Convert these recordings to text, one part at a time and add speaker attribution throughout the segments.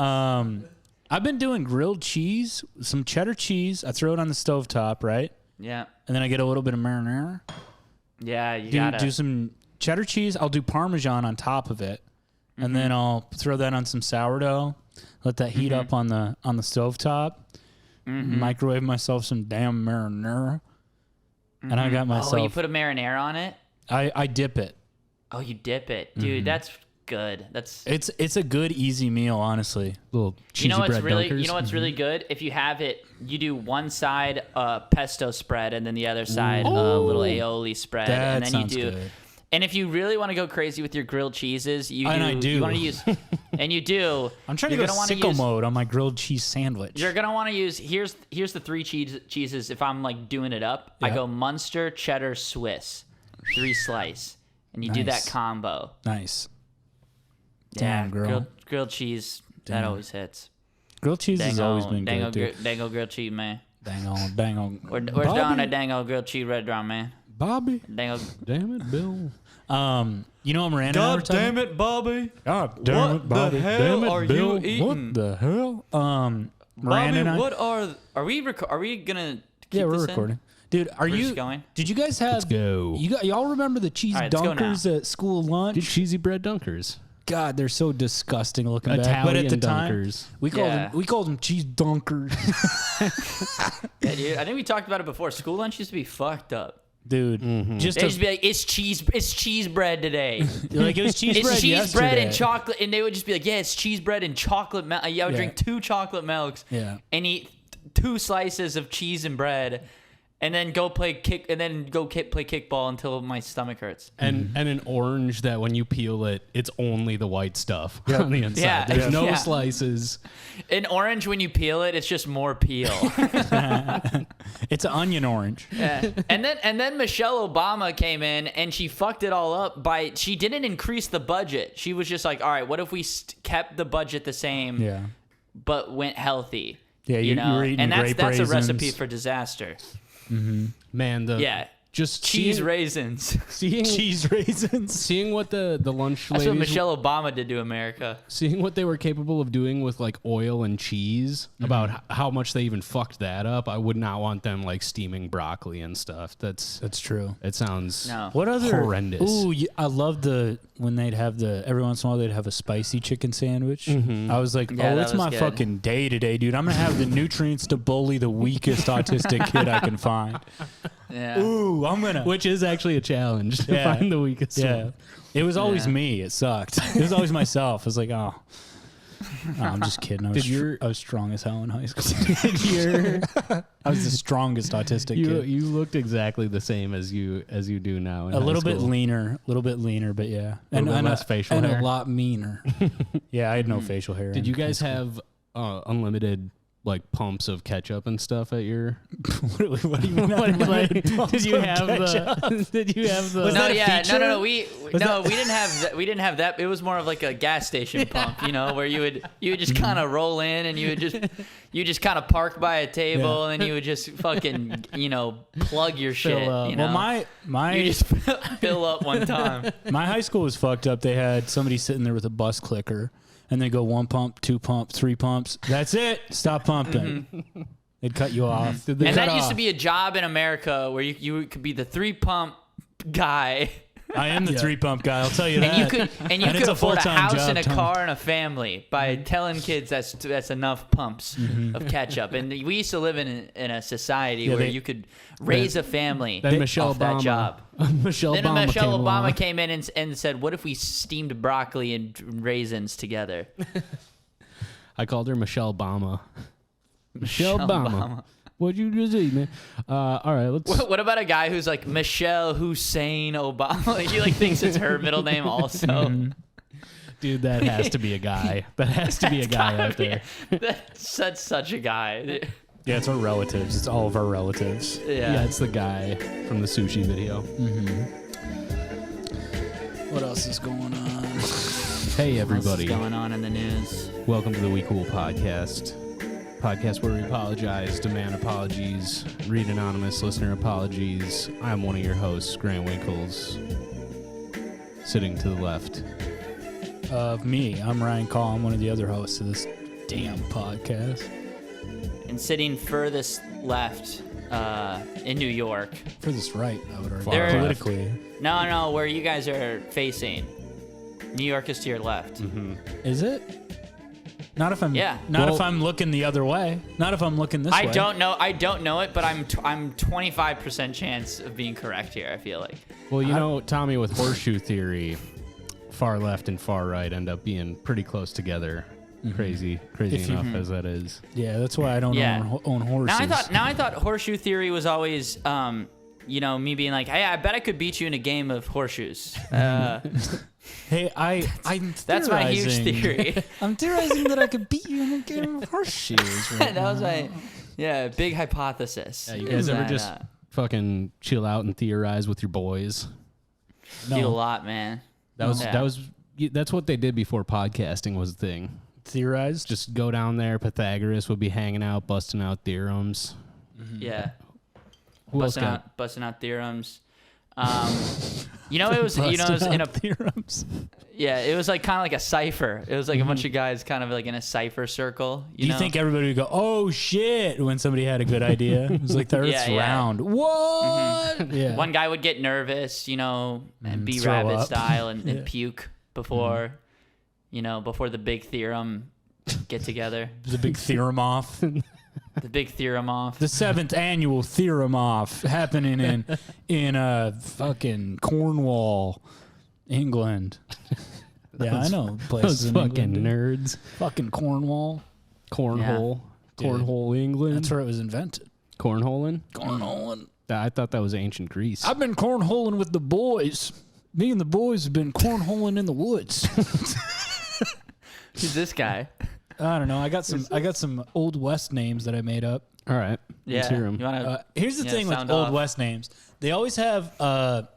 Speaker 1: I've been doing grilled cheese, some cheddar cheese. I throw it on the stovetop, right?
Speaker 2: Yeah.
Speaker 1: And then I get a little bit of marinara.
Speaker 2: Yeah, you gotta
Speaker 1: do some cheddar cheese. I'll do Parmesan on top of it, and then I'll throw that on some sourdough. Let that heat up on the stovetop. Microwave myself some damn marinara, and I got myself.
Speaker 2: Oh, you put a marinara on it?
Speaker 1: I dip it.
Speaker 2: Oh, you dip it, dude. That's good.
Speaker 1: It's a good easy meal, honestly.
Speaker 3: Little cheesy bread dunkers.
Speaker 2: You know what's really good? If you have it, you do one side pesto spread and then the other side a little aioli spread,
Speaker 1: That
Speaker 2: and then
Speaker 1: sounds
Speaker 2: you do.
Speaker 1: good.
Speaker 2: And if you really want to go crazy with your grilled cheeses, you
Speaker 1: I do.
Speaker 2: You want to use, and you do.
Speaker 1: I'm trying to go sicko mode on my grilled cheese sandwich.
Speaker 2: You're gonna want to use here's the three cheeses. If I'm like doing it up, I go Munster, cheddar, Swiss, 3 slice, and you do that combo.
Speaker 1: Nice.
Speaker 2: Yeah,
Speaker 1: Damn, girl.
Speaker 2: Grilled cheese. That always hits.
Speaker 1: Grilled cheese has always been good, dude.
Speaker 2: Dango grilled cheese, man.
Speaker 1: Dang on.
Speaker 2: Where's down that dango grilled cheese restaurant, man?
Speaker 1: Bobby.
Speaker 2: Dango.
Speaker 3: Damn it, Bill.
Speaker 1: You know what Miranda and I were talking?
Speaker 4: God damn it, Bobby.
Speaker 1: God damn it, Bobby.
Speaker 4: What the hell
Speaker 1: damn it,
Speaker 4: are
Speaker 1: Bill.
Speaker 4: you eating?
Speaker 1: What the hell? Miranda
Speaker 4: Bobby,
Speaker 1: and I.
Speaker 4: what
Speaker 2: Are we gonna keep
Speaker 1: Yeah, we're
Speaker 2: this
Speaker 1: recording.
Speaker 2: in?
Speaker 1: Dude,
Speaker 2: We're just going?
Speaker 1: Did you guys have?
Speaker 3: Let's go.
Speaker 1: Y'all remember the cheese
Speaker 2: All right, let's go
Speaker 1: dunkers at school lunch?
Speaker 3: Dude, cheesy bread dunkers.
Speaker 1: God, they're so disgusting looking back.
Speaker 3: Italian
Speaker 1: But at the time,
Speaker 3: dunkers.
Speaker 1: we called them cheese dunkers.
Speaker 2: Yeah, dude. I think we talked about it before. School lunch used to be fucked up.
Speaker 1: Dude, just
Speaker 2: They used to be like, it's cheese bread today.
Speaker 1: like it was cheese
Speaker 2: It's
Speaker 1: bread
Speaker 2: cheese
Speaker 1: yesterday.
Speaker 2: bread and chocolate, and they would just be like, yeah, it's cheese bread and chocolate milk. Yeah, I would drink 2 chocolate milks.
Speaker 1: Yeah.
Speaker 2: And eat 2 slices of cheese and bread, and then go play play kickball until my stomach hurts.
Speaker 3: And an orange that when you peel it, it's only the white stuff on the inside.
Speaker 2: Yeah.
Speaker 3: There's no
Speaker 2: Yeah.
Speaker 3: slices.
Speaker 2: An orange, when you peel it, it's just more peel.
Speaker 1: It's an onion orange.
Speaker 2: Yeah. And then Michelle Obama came in and she fucked it all up she didn't increase the budget. She was just like, all right, what if we kept the budget the same,
Speaker 1: Yeah.
Speaker 2: but went healthy?
Speaker 1: Yeah,
Speaker 2: you know,
Speaker 1: were eating
Speaker 2: and that's
Speaker 1: grape
Speaker 2: a
Speaker 1: raisins.
Speaker 2: recipe for disaster.
Speaker 3: Man, just
Speaker 2: cheese
Speaker 3: seeing,
Speaker 2: raisins.
Speaker 3: seeing
Speaker 1: Cheese raisins.
Speaker 3: seeing what the lunch
Speaker 2: That's what
Speaker 3: ladies,
Speaker 2: Michelle Obama did to America.
Speaker 3: seeing what they were capable of doing with like oil and cheese, about how much they even fucked that up. I would not want them like steaming broccoli and stuff. That's
Speaker 1: true.
Speaker 3: It sounds
Speaker 1: What other
Speaker 3: horrendous.
Speaker 1: Ooh, I love when they'd have every once in a while they'd have a spicy chicken sandwich. I was like,
Speaker 2: Yeah, that
Speaker 1: it's
Speaker 2: was
Speaker 1: my
Speaker 2: good.
Speaker 1: fucking day today, dude. I'm gonna have the nutrients to bully the weakest autistic kid I can find.
Speaker 2: Yeah.
Speaker 1: Ooh, I'm gonna.
Speaker 3: Which is actually a challenge to
Speaker 1: Yeah.
Speaker 3: find the weakest
Speaker 1: Yeah,
Speaker 3: one.
Speaker 1: it was always
Speaker 2: Yeah.
Speaker 1: me. It sucked. It was always myself. I was like, oh. No, I'm just kidding. I was strong as hell in high school. I was the strongest autistic kid.
Speaker 3: You looked exactly the same as you do now. In
Speaker 1: A little
Speaker 3: high
Speaker 1: bit
Speaker 3: school.
Speaker 1: leaner, but yeah,
Speaker 3: A little bit less facial
Speaker 1: and
Speaker 3: hair.
Speaker 1: a lot meaner. Yeah, I had no facial hair.
Speaker 3: Did
Speaker 1: in
Speaker 3: you guys
Speaker 1: high
Speaker 3: have unlimited like pumps of ketchup and stuff at your?
Speaker 1: school. What do you mean?
Speaker 3: Did you have the? Did you have the?
Speaker 1: Was
Speaker 2: No,
Speaker 1: that a
Speaker 2: yeah,
Speaker 1: feature?
Speaker 2: no. We didn't have that. We didn't have that. It was more of like a gas station pump, you know, where you would just kind of roll in and you just kind of park by a table and then you would just fucking plug your shit.
Speaker 3: up.
Speaker 2: You know?
Speaker 1: Well, my
Speaker 2: you just fill up one time.
Speaker 1: my high school was fucked up. They had somebody sitting there with a bus clicker, and they go 1 pump, 2 pump, 3 pumps. That's it. Stop pumping. They'd cut you off.
Speaker 2: And that used to be a job in America where you could be the 3 pump guy.
Speaker 1: I am the 3 pump guy. I'll tell you that.
Speaker 2: And you
Speaker 1: And
Speaker 2: could
Speaker 1: it's a
Speaker 2: afford a
Speaker 1: full-time
Speaker 2: house
Speaker 1: job,
Speaker 2: and a
Speaker 1: Tom.
Speaker 2: car and a family by telling kids that's enough pumps of ketchup. And we used to live in a society where you could raise a family
Speaker 3: Then Michelle
Speaker 2: off
Speaker 3: Obama.
Speaker 2: that job.
Speaker 3: Michelle
Speaker 2: Then
Speaker 3: Obama
Speaker 2: Michelle
Speaker 3: came
Speaker 2: Obama
Speaker 3: along.
Speaker 2: came in and said, "What if we steamed broccoli and raisins together?"
Speaker 3: I called her Michelle Obama. Michelle
Speaker 2: Obama.
Speaker 3: Obama. What'd you just eat, man? All right, let's.
Speaker 2: What about a guy who's like Michelle Hussein Obama? He like thinks it's her middle name also.
Speaker 3: Dude, that has to be a guy. That has to be a guy out there.
Speaker 2: That's such a guy.
Speaker 1: Yeah, it's our relatives. It's all of our relatives.
Speaker 3: Yeah, it's the guy from the sushi video.
Speaker 1: What else is going on?
Speaker 3: Hey,
Speaker 2: What's
Speaker 3: everybody.
Speaker 2: going on in the news?
Speaker 3: Welcome to the We Cool podcast. Podcast where we apologize, demand apologies, read anonymous listener apologies. I'm one of your hosts, Grant Winkles. Sitting to the left.
Speaker 1: Of me, I'm Ryan Call. I'm one of the other hosts of this Damn podcast.
Speaker 2: And sitting furthest left in New York.
Speaker 1: Furthest right, I would argue.
Speaker 2: They're-
Speaker 1: Politically.
Speaker 2: No, where you guys are facing. New York is to your left.
Speaker 1: Is it? Not if I'm
Speaker 2: Yeah.
Speaker 1: if I'm looking the other way. Not if I'm looking this way.
Speaker 2: I don't know it, but I'm 25% chance of being correct here, I feel like.
Speaker 3: Well, you know, Tommy, with horseshoe theory, far left and far right end up being pretty close together. Crazy enough as that is.
Speaker 1: Yeah, that's why I don't own horses.
Speaker 2: Now I thought horseshoe theory was always me being like, hey, I bet I could beat you in a game of horseshoes.
Speaker 1: Hey, I'm
Speaker 2: That's my huge
Speaker 1: theorizing-
Speaker 2: theory.
Speaker 1: I'm theorizing that I could beat you in a game of horseshoes. Right
Speaker 2: That was my big hypothesis.
Speaker 3: Yeah, you guys
Speaker 2: is
Speaker 3: ever
Speaker 2: that,
Speaker 3: just fucking chill out and theorize with your boys?
Speaker 2: do a lot, man.
Speaker 3: That's what they did before podcasting was a thing.
Speaker 1: Theorized?
Speaker 3: Just go down there. Pythagoras would be hanging out, busting out theorems.
Speaker 2: Yeah.
Speaker 3: Who else got?
Speaker 2: Busting out theorems. It was in a
Speaker 1: theorems.
Speaker 2: it was like kind of like a cipher. It was like a bunch of guys kind of like in a cipher circle.
Speaker 1: Do you think everybody would go, "Oh shit," when somebody had a good idea? It was like the Earth's
Speaker 2: Yeah.
Speaker 1: round. What? Yeah.
Speaker 2: One guy would get nervous, and be
Speaker 1: throw
Speaker 2: rabbit
Speaker 1: up.
Speaker 2: style and puke before, before the big theorem get together.
Speaker 1: The big theorem off.
Speaker 2: The big theorem off.
Speaker 1: The 7th annual theorem off happening in fucking Cornwall, England. Yeah, I know places
Speaker 3: Those
Speaker 1: in
Speaker 3: fucking
Speaker 1: England, dude.
Speaker 3: nerds.
Speaker 1: Fucking Cornwall.
Speaker 3: Cornhole.
Speaker 1: Dude.
Speaker 3: Cornhole, England.
Speaker 1: That's where it was invented.
Speaker 3: Cornholing?
Speaker 1: Cornholing.
Speaker 3: I thought that was ancient Greece.
Speaker 1: I've been cornholing with the boys. Me and the boys have been cornholing in the woods.
Speaker 2: Who's this guy?
Speaker 1: I don't know. I got some Old West names that I made up.
Speaker 3: All right. Let's hear 'em.
Speaker 2: You wanna,
Speaker 1: Here's the thing with
Speaker 2: sound
Speaker 1: Old
Speaker 2: off.
Speaker 1: West names. They always have a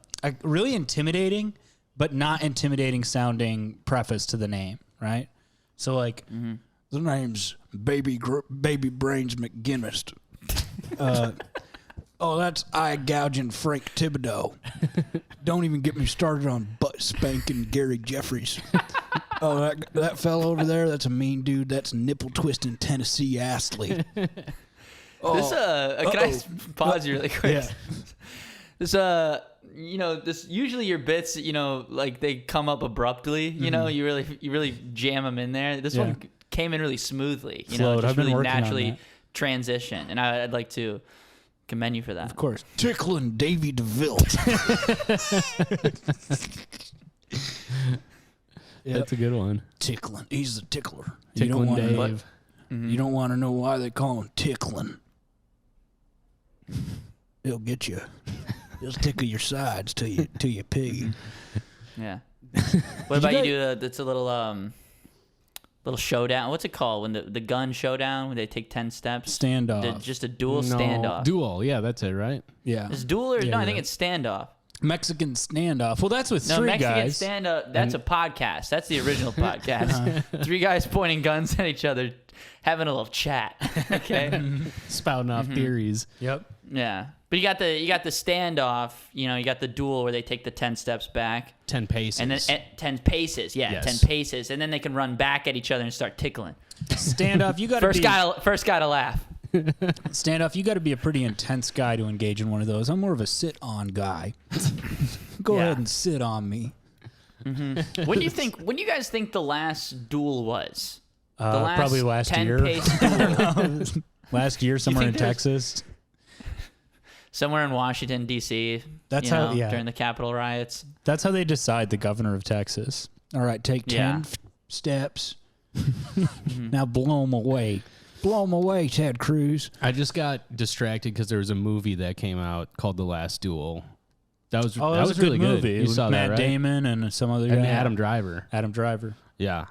Speaker 1: really intimidating, but not intimidating sounding preface to the name, right? So like, the name's Baby Brains McGinnis. That's eye gouging Frank Thibodeau. Don't even get me started on butt spanking Gary Jeffries. That fellow over there, that's a mean dude. That's nipple twisting Tennessee Astley.
Speaker 2: Can I pause you really quick?
Speaker 1: Yeah.
Speaker 2: This usually your bits, like they come up abruptly. You really jam them in there. This one came in really smoothly.
Speaker 1: Flowed.
Speaker 2: Just
Speaker 1: I've been
Speaker 2: really
Speaker 1: working on
Speaker 2: naturally
Speaker 1: that.
Speaker 2: transition, and I'd like to commend you for that.
Speaker 1: Of course. Tickling Davy DeVille.
Speaker 3: That's a good one.
Speaker 1: Tickling. He's the tickler.
Speaker 3: Tickling Dave.
Speaker 1: You don't want to know why they call him Tickling. He'll get you. He'll tickle your sides till you pee.
Speaker 2: Yeah. What about you do? That's a little showdown. What's it called when the gun showdown when they take 10 steps?
Speaker 1: Standoff.
Speaker 2: Just a dual standoff.
Speaker 3: Duel. Yeah, that's it, right?
Speaker 1: Yeah.
Speaker 2: Is duel or
Speaker 1: Yeah,
Speaker 2: no? I
Speaker 1: yeah.
Speaker 2: think it's standoff.
Speaker 1: Mexican standoff. Well, that's with
Speaker 2: No,
Speaker 1: three
Speaker 2: Mexican
Speaker 1: guys.
Speaker 2: stand-up, that's a podcast. That's the original podcast. 3 guys pointing guns at each other, having a little chat. Okay?
Speaker 3: Spouting off theories.
Speaker 1: Yep.
Speaker 2: Yeah. But you got the standoff, you got the duel where they take the 10 steps back.
Speaker 3: 10 paces.
Speaker 2: And then 10 paces. Yeah,
Speaker 3: Yes.
Speaker 2: 10 paces. And then they can run back at each other and start tickling.
Speaker 1: Standoff. You got to
Speaker 2: First guy to laugh.
Speaker 1: Standoff. You got to be a pretty intense guy to engage in one of those. I'm more of a sit-on guy. Go
Speaker 2: Yeah.
Speaker 1: ahead and sit on me.
Speaker 2: When do you guys think the last duel was? The last
Speaker 1: Probably last
Speaker 2: 10
Speaker 1: year.
Speaker 2: pace duel.
Speaker 1: Last year, somewhere in
Speaker 2: think there's-
Speaker 1: Texas.
Speaker 2: Somewhere in Washington, D.C.
Speaker 1: That's how- yeah.
Speaker 2: During the Capitol riots.
Speaker 1: That's how they decide the governor of Texas. All right, take 10
Speaker 2: Yeah.
Speaker 1: steps. Now blow them away. Blow them away, Ted Cruz.
Speaker 3: I just got distracted because there was a movie that came out called The Last Duel. That was
Speaker 1: Oh,
Speaker 3: that
Speaker 1: that
Speaker 3: was
Speaker 1: a good
Speaker 3: really
Speaker 1: movie.
Speaker 3: good.
Speaker 1: It
Speaker 3: You
Speaker 1: was
Speaker 3: saw
Speaker 1: Matt
Speaker 3: that, right?
Speaker 1: Damon and some other guy.
Speaker 3: And Adam Driver.
Speaker 1: Adam Driver.
Speaker 3: Yeah.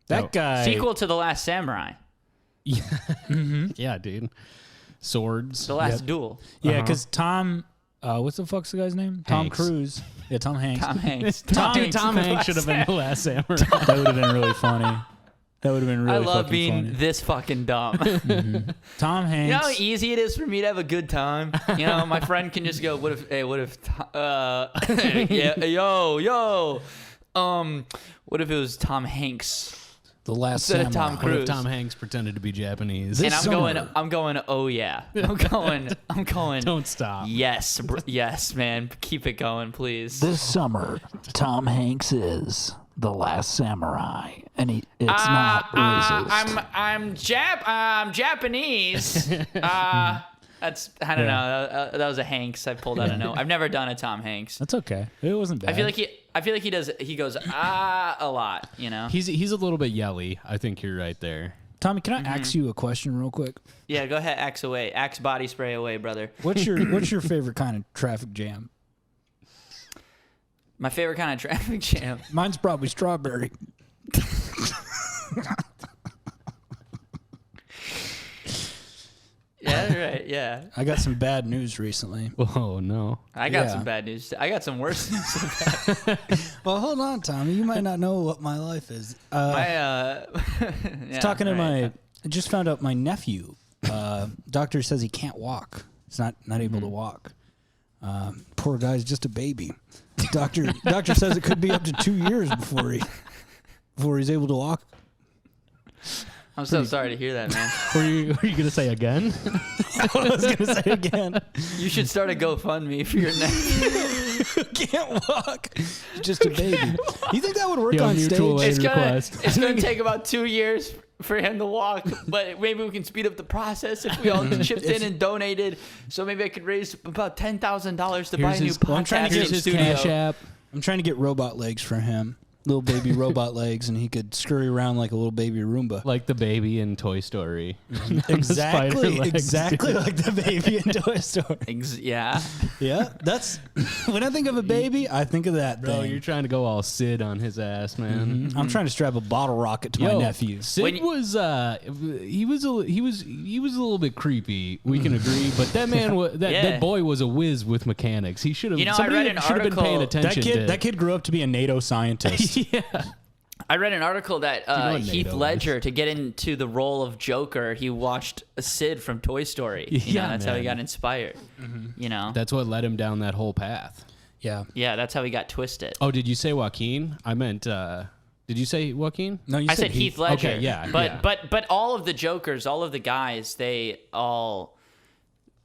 Speaker 1: That guy.
Speaker 2: Sequel to The Last Samurai.
Speaker 3: Yeah, dude. Swords.
Speaker 2: The Last Duel.
Speaker 1: Yeah, because Tom, what's the fuck's the guy's name? Tom
Speaker 3: Hanks.
Speaker 1: Cruise. Yeah, Tom Hanks.
Speaker 2: Tom Hanks.
Speaker 3: Tom Hanks should have been The Last Samurai.
Speaker 1: That would have been really funny. That would have been really
Speaker 2: I love
Speaker 1: fucking
Speaker 2: being
Speaker 1: funny.
Speaker 2: this fucking dumb.
Speaker 1: Tom Hanks.
Speaker 2: You know how easy it is for me to have a good time? My friend can just go, what if, yeah, yo, what if it was Tom Hanks?
Speaker 1: The Last
Speaker 2: Instead of
Speaker 1: Samurai.
Speaker 2: Tom
Speaker 3: What if
Speaker 2: Cruise.
Speaker 3: Tom Hanks pretended to be Japanese?
Speaker 1: This
Speaker 2: And
Speaker 1: summer.
Speaker 2: I'm going. Oh yeah. I'm going.
Speaker 3: Don't stop.
Speaker 2: Yes, yes, man. Keep it going, please.
Speaker 4: This summer, Tom Hanks is the Last Samurai, and it's not racist.
Speaker 2: I'm Japanese. That's I don't know. That was a Hanks I pulled out of nowhere. I've never done a Tom Hanks.
Speaker 1: That's okay. It wasn't bad.
Speaker 2: I feel like he goes a lot. You know.
Speaker 3: He's a little bit yelly. I think you're right there.
Speaker 1: Tommy, can I ask you a question real quick?
Speaker 2: Yeah, go ahead. Axe away. Axe body spray away, brother.
Speaker 1: What's your favorite kind of traffic jam?
Speaker 2: My favorite kind of traffic jam.
Speaker 1: Mine's probably strawberry.
Speaker 2: Yeah, right. Yeah.
Speaker 1: I got some bad news recently.
Speaker 3: Oh no.
Speaker 2: I got
Speaker 1: Yeah.
Speaker 2: some bad news. I got some worse news.
Speaker 1: Well, hold on, Tommy. You might not know what my life is.
Speaker 2: Yeah,
Speaker 1: Talking to
Speaker 2: right.
Speaker 1: I just found out my nephew. Doctor says he can't walk. He's not able to walk. Poor guy's just a baby. Doctor says it could be up to 2 years before he's able to walk.
Speaker 2: I'm so sorry to hear that, man.
Speaker 3: Were you gonna say again?
Speaker 1: I was gonna say again.
Speaker 2: You should start a GoFundMe for your nephew.
Speaker 1: Can't walk. Just a baby. You think that would work
Speaker 3: Yeah,
Speaker 1: on
Speaker 3: mutual
Speaker 1: stage?
Speaker 3: aid. request.
Speaker 2: It's gonna take about 2 years for him to walk, but maybe we can speed up the process if we all chipped in and donated. So maybe I could raise about $10,000 to buy a
Speaker 3: Here's
Speaker 2: new
Speaker 3: his-
Speaker 1: I'm trying to
Speaker 2: podcasting
Speaker 1: get his
Speaker 2: studio.
Speaker 3: Cash app.
Speaker 1: I'm trying to get robot legs for him. Little baby robot legs, and he could scurry around like a little baby Roomba.
Speaker 3: Like the baby in Toy Story.
Speaker 1: Exactly,
Speaker 3: legs,
Speaker 1: exactly
Speaker 3: dude.
Speaker 1: like the baby in Toy Story.
Speaker 2: Yeah.
Speaker 1: Yeah, that's when I think of a baby, I think of that
Speaker 3: Bro,
Speaker 1: thing.
Speaker 3: you're trying to go all Sid on his ass, man.
Speaker 1: I'm trying to strap a bottle rocket to my nephew.
Speaker 3: Sid
Speaker 2: When you-
Speaker 3: was he was a little bit creepy. We can agree, but that man that boy was a whiz with mechanics. He should have.
Speaker 2: You know, I
Speaker 3: somebody
Speaker 2: read an
Speaker 3: should have been paying
Speaker 2: article-
Speaker 3: attention.
Speaker 1: That kid grew up to be a NATO scientist.
Speaker 3: yeah.
Speaker 2: I read an article that
Speaker 3: know what
Speaker 2: Heath
Speaker 3: NATO
Speaker 2: Ledger, to get into the role of Joker, he watched Sid from Toy Story. You
Speaker 3: Yeah,
Speaker 2: know, that's how he
Speaker 3: man.
Speaker 2: got inspired. You know?
Speaker 3: That's what led him down that whole path.
Speaker 1: Yeah.
Speaker 2: Yeah, that's how he got twisted.
Speaker 3: Oh, did you say Joaquin? I meant. Did you say Joaquin?
Speaker 1: No, you
Speaker 2: I said Heath Ledger.
Speaker 3: Okay, yeah,
Speaker 2: But
Speaker 3: yeah.
Speaker 2: but all of the Jokers, all of the guys, they all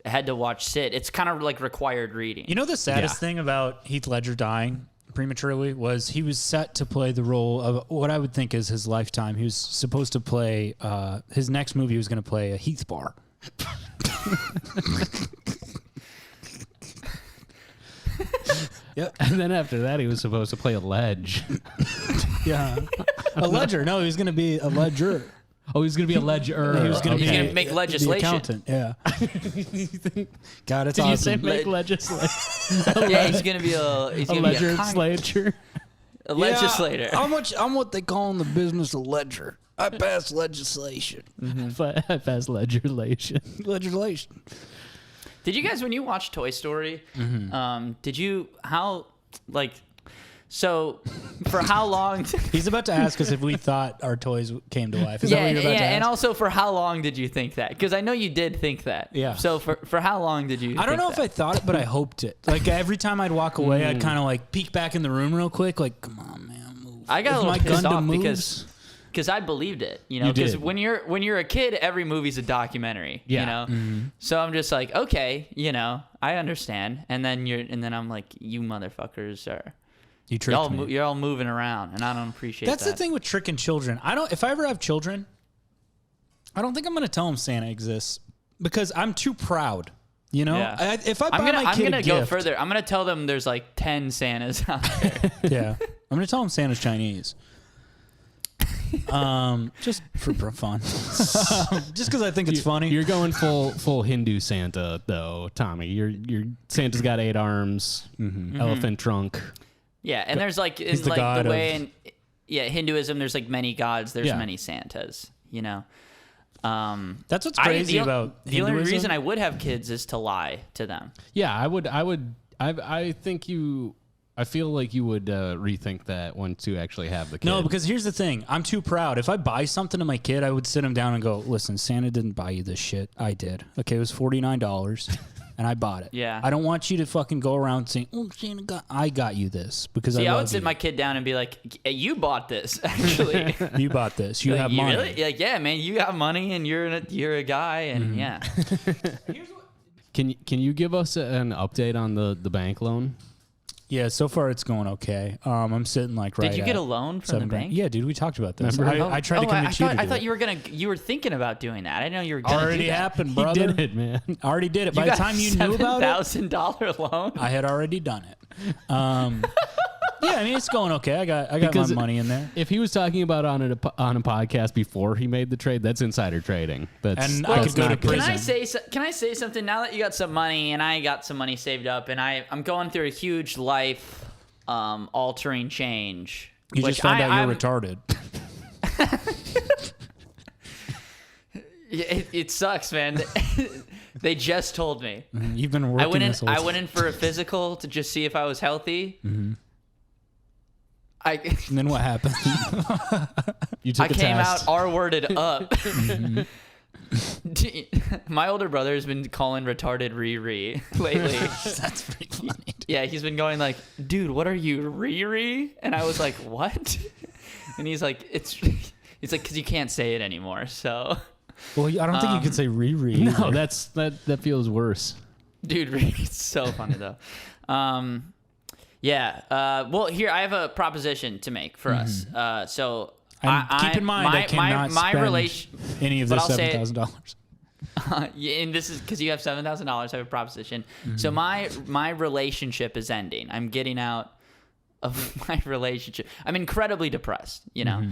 Speaker 2: had to watch Sid. It's kind of like required reading.
Speaker 1: You know the saddest
Speaker 3: Yeah.
Speaker 1: thing about Heath Ledger dying prematurely was he was set to play the role of what I would think is his lifetime. He was supposed to play his next movie. He was going to play a Heath bar. Yep.
Speaker 3: And then after that, he was supposed to play a ledge.
Speaker 1: Yeah. A ledger. No, he was going to be a ledger.
Speaker 3: Oh, he's gonna be a ledger.
Speaker 1: He was going to
Speaker 2: He's
Speaker 1: be
Speaker 2: gonna make legislation.
Speaker 1: The accountant. Yeah. God, it's
Speaker 3: Did you
Speaker 1: awesome.
Speaker 3: say make legislation?
Speaker 2: Yeah, he's gonna be a
Speaker 3: A
Speaker 2: gonna be a
Speaker 3: legislature?
Speaker 2: a legislator.
Speaker 1: I'm what they call in the business a ledger. I pass legislation.
Speaker 3: Fast legislation.
Speaker 1: Legislation.
Speaker 2: Did you guys, when you watched Toy Story, did you so for how long?
Speaker 1: He's about to ask us if we thought our toys came to life. Is that
Speaker 2: Yeah,
Speaker 1: what you're about to ask?
Speaker 2: and also for how long did you think that? Because I know you did think that.
Speaker 1: Yeah.
Speaker 2: So for how long did you?
Speaker 1: I don't know if I thought it, but I hoped it. Like every time I'd walk away, I'd kind of like peek back in the room real quick, like, "Come on, man, move."
Speaker 2: I got
Speaker 1: If
Speaker 2: a little
Speaker 1: my
Speaker 2: pissed
Speaker 1: Gundam
Speaker 2: off
Speaker 1: moves-
Speaker 2: because I believed it, you know.
Speaker 3: You
Speaker 2: Because
Speaker 3: did.
Speaker 2: when you're a kid, every movie's a documentary,
Speaker 3: Yeah.
Speaker 2: you know. So I'm just like, okay, you know, I understand. And then I'm like, you motherfuckers are
Speaker 1: you tricked me.
Speaker 2: you're all moving around, and I don't appreciate
Speaker 1: That's
Speaker 2: that.
Speaker 1: the thing with tricking children. If I ever have children, I don't think I'm going to tell them Santa exists because I'm too proud. You know,
Speaker 2: Yeah.
Speaker 1: if I buy my
Speaker 2: I'm
Speaker 1: kid
Speaker 2: gonna
Speaker 1: a
Speaker 2: go
Speaker 1: gift,
Speaker 2: further. I'm gonna tell them there's like 10 Santas out there.
Speaker 1: yeah, I'm going to tell them Santa's Chinese. Just for fun. Just because I think it's funny.
Speaker 3: You're going full Hindu Santa though, Tommy. Your Santa's got 8 arms, elephant trunk.
Speaker 2: Yeah, and there's like in
Speaker 1: He's the
Speaker 2: like
Speaker 1: god
Speaker 2: the way
Speaker 1: of-
Speaker 2: in Hinduism, there's like many gods. There's
Speaker 3: Yeah.
Speaker 2: many Santas. You know.
Speaker 1: That's what's crazy about
Speaker 2: the only
Speaker 1: Hinduism.
Speaker 2: reason I would have kids is to lie to them.
Speaker 3: Yeah, I think you. I feel like you would rethink that once you actually have the kid.
Speaker 1: No, because here's the thing. I'm too proud. If I buy something to my kid, I would sit him down and go, listen, Santa didn't buy you this shit. I did. Okay, it was $49. and I bought it.
Speaker 2: Yeah.
Speaker 1: I don't want you to fucking go around saying, "Oh, Santa I got you this," because
Speaker 2: See,
Speaker 1: I
Speaker 2: I
Speaker 1: love
Speaker 2: would sit
Speaker 1: you.
Speaker 2: my kid down and be like, "You bought this, actually.
Speaker 1: You bought this. You
Speaker 2: Like,
Speaker 1: have
Speaker 2: you
Speaker 1: money.
Speaker 2: really? Like, yeah, man, you got money, and you're a guy, and yeah."
Speaker 3: Can you give us an update on the bank loan?
Speaker 1: Yeah, so far it's going okay. I'm sitting like right.
Speaker 2: Did you get
Speaker 1: at
Speaker 2: a loan from the
Speaker 1: $7,000.
Speaker 2: bank?
Speaker 1: Yeah, dude, we talked about this.
Speaker 3: Remember?
Speaker 1: I tried to convince you to do
Speaker 2: I thought
Speaker 1: it.
Speaker 2: you were thinking about doing that. I didn't know you were gonna
Speaker 1: Already
Speaker 2: do that.
Speaker 1: happened,
Speaker 3: He
Speaker 1: brother.
Speaker 3: did it, man.
Speaker 1: Already did it.
Speaker 2: You
Speaker 1: By the
Speaker 2: got
Speaker 1: time you knew about it,
Speaker 2: $7,000 loan.
Speaker 1: I had already done it. Yeah, I mean it's going okay. I got
Speaker 3: Because
Speaker 1: my money in there.
Speaker 3: If he was talking about it on a podcast before he made the trade, that's insider trading.
Speaker 1: And I could go to
Speaker 3: not good.
Speaker 1: prison.
Speaker 2: Can I say something? Now that you got some money and I got some money saved up, and I'm going through a huge life altering change.
Speaker 1: You
Speaker 2: which
Speaker 1: just found out
Speaker 2: I'm-
Speaker 1: you're retarded.
Speaker 2: It sucks, man. They just told me.
Speaker 1: You've been working this whole
Speaker 2: I went in for a physical to just see if I was healthy.
Speaker 1: And then what happened?
Speaker 3: You took
Speaker 2: I
Speaker 3: a
Speaker 2: came
Speaker 3: test.
Speaker 2: out R-worded up. My older brother has been calling retarded Riri lately.
Speaker 1: That's pretty funny. Dude.
Speaker 2: Yeah, he's been going like, "Dude, what are you, Riri?" And I was like, "What?" And he's like, "It's like because you can't say it anymore." So,
Speaker 1: Well, I don't think you could say Riri.
Speaker 3: No,
Speaker 1: either.
Speaker 3: that feels worse.
Speaker 2: dude, it's so funny though. Yeah. Well, here I have a proposition to make for us. So.
Speaker 1: And keep in mind, I cannot spend any of
Speaker 2: but
Speaker 1: this
Speaker 2: I'll say it-
Speaker 1: $7,000.
Speaker 2: Yeah, and this is because you have $7,000. I have a proposition. So my relationship is ending. I'm getting out of my relationship. I'm incredibly depressed. You know,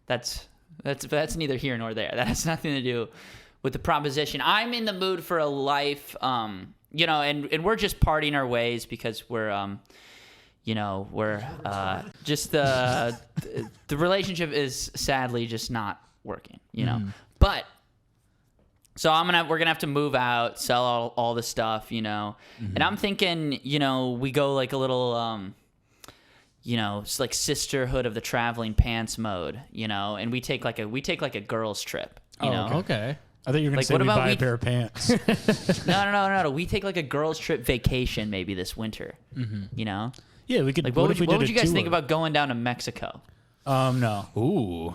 Speaker 2: that's neither here nor there. That has nothing to do with the proposition. I'm in the mood for a life. You know, and we're just parting our ways because we're you know, we're just the relationship is sadly just not working, you know. But so we're gonna have to move out, sell all the stuff, you know. And I'm thinking, you know, we go like a little you know, it's like Sisterhood of the Traveling Pants mode, you know, and we take like a girls trip, you know.
Speaker 3: Okay.
Speaker 1: I thought you were going to
Speaker 2: Like,
Speaker 1: say
Speaker 2: what
Speaker 1: we
Speaker 2: about
Speaker 1: buy
Speaker 2: we-
Speaker 1: a pair of pants.
Speaker 2: No. We take like a girls trip vacation maybe this winter, you know.
Speaker 1: Yeah, we could.
Speaker 2: Like,
Speaker 1: what
Speaker 2: what
Speaker 1: if we
Speaker 2: would
Speaker 1: did
Speaker 2: you
Speaker 1: a
Speaker 2: guys think
Speaker 1: tour?
Speaker 2: about going down to Mexico?
Speaker 1: No.
Speaker 3: Ooh.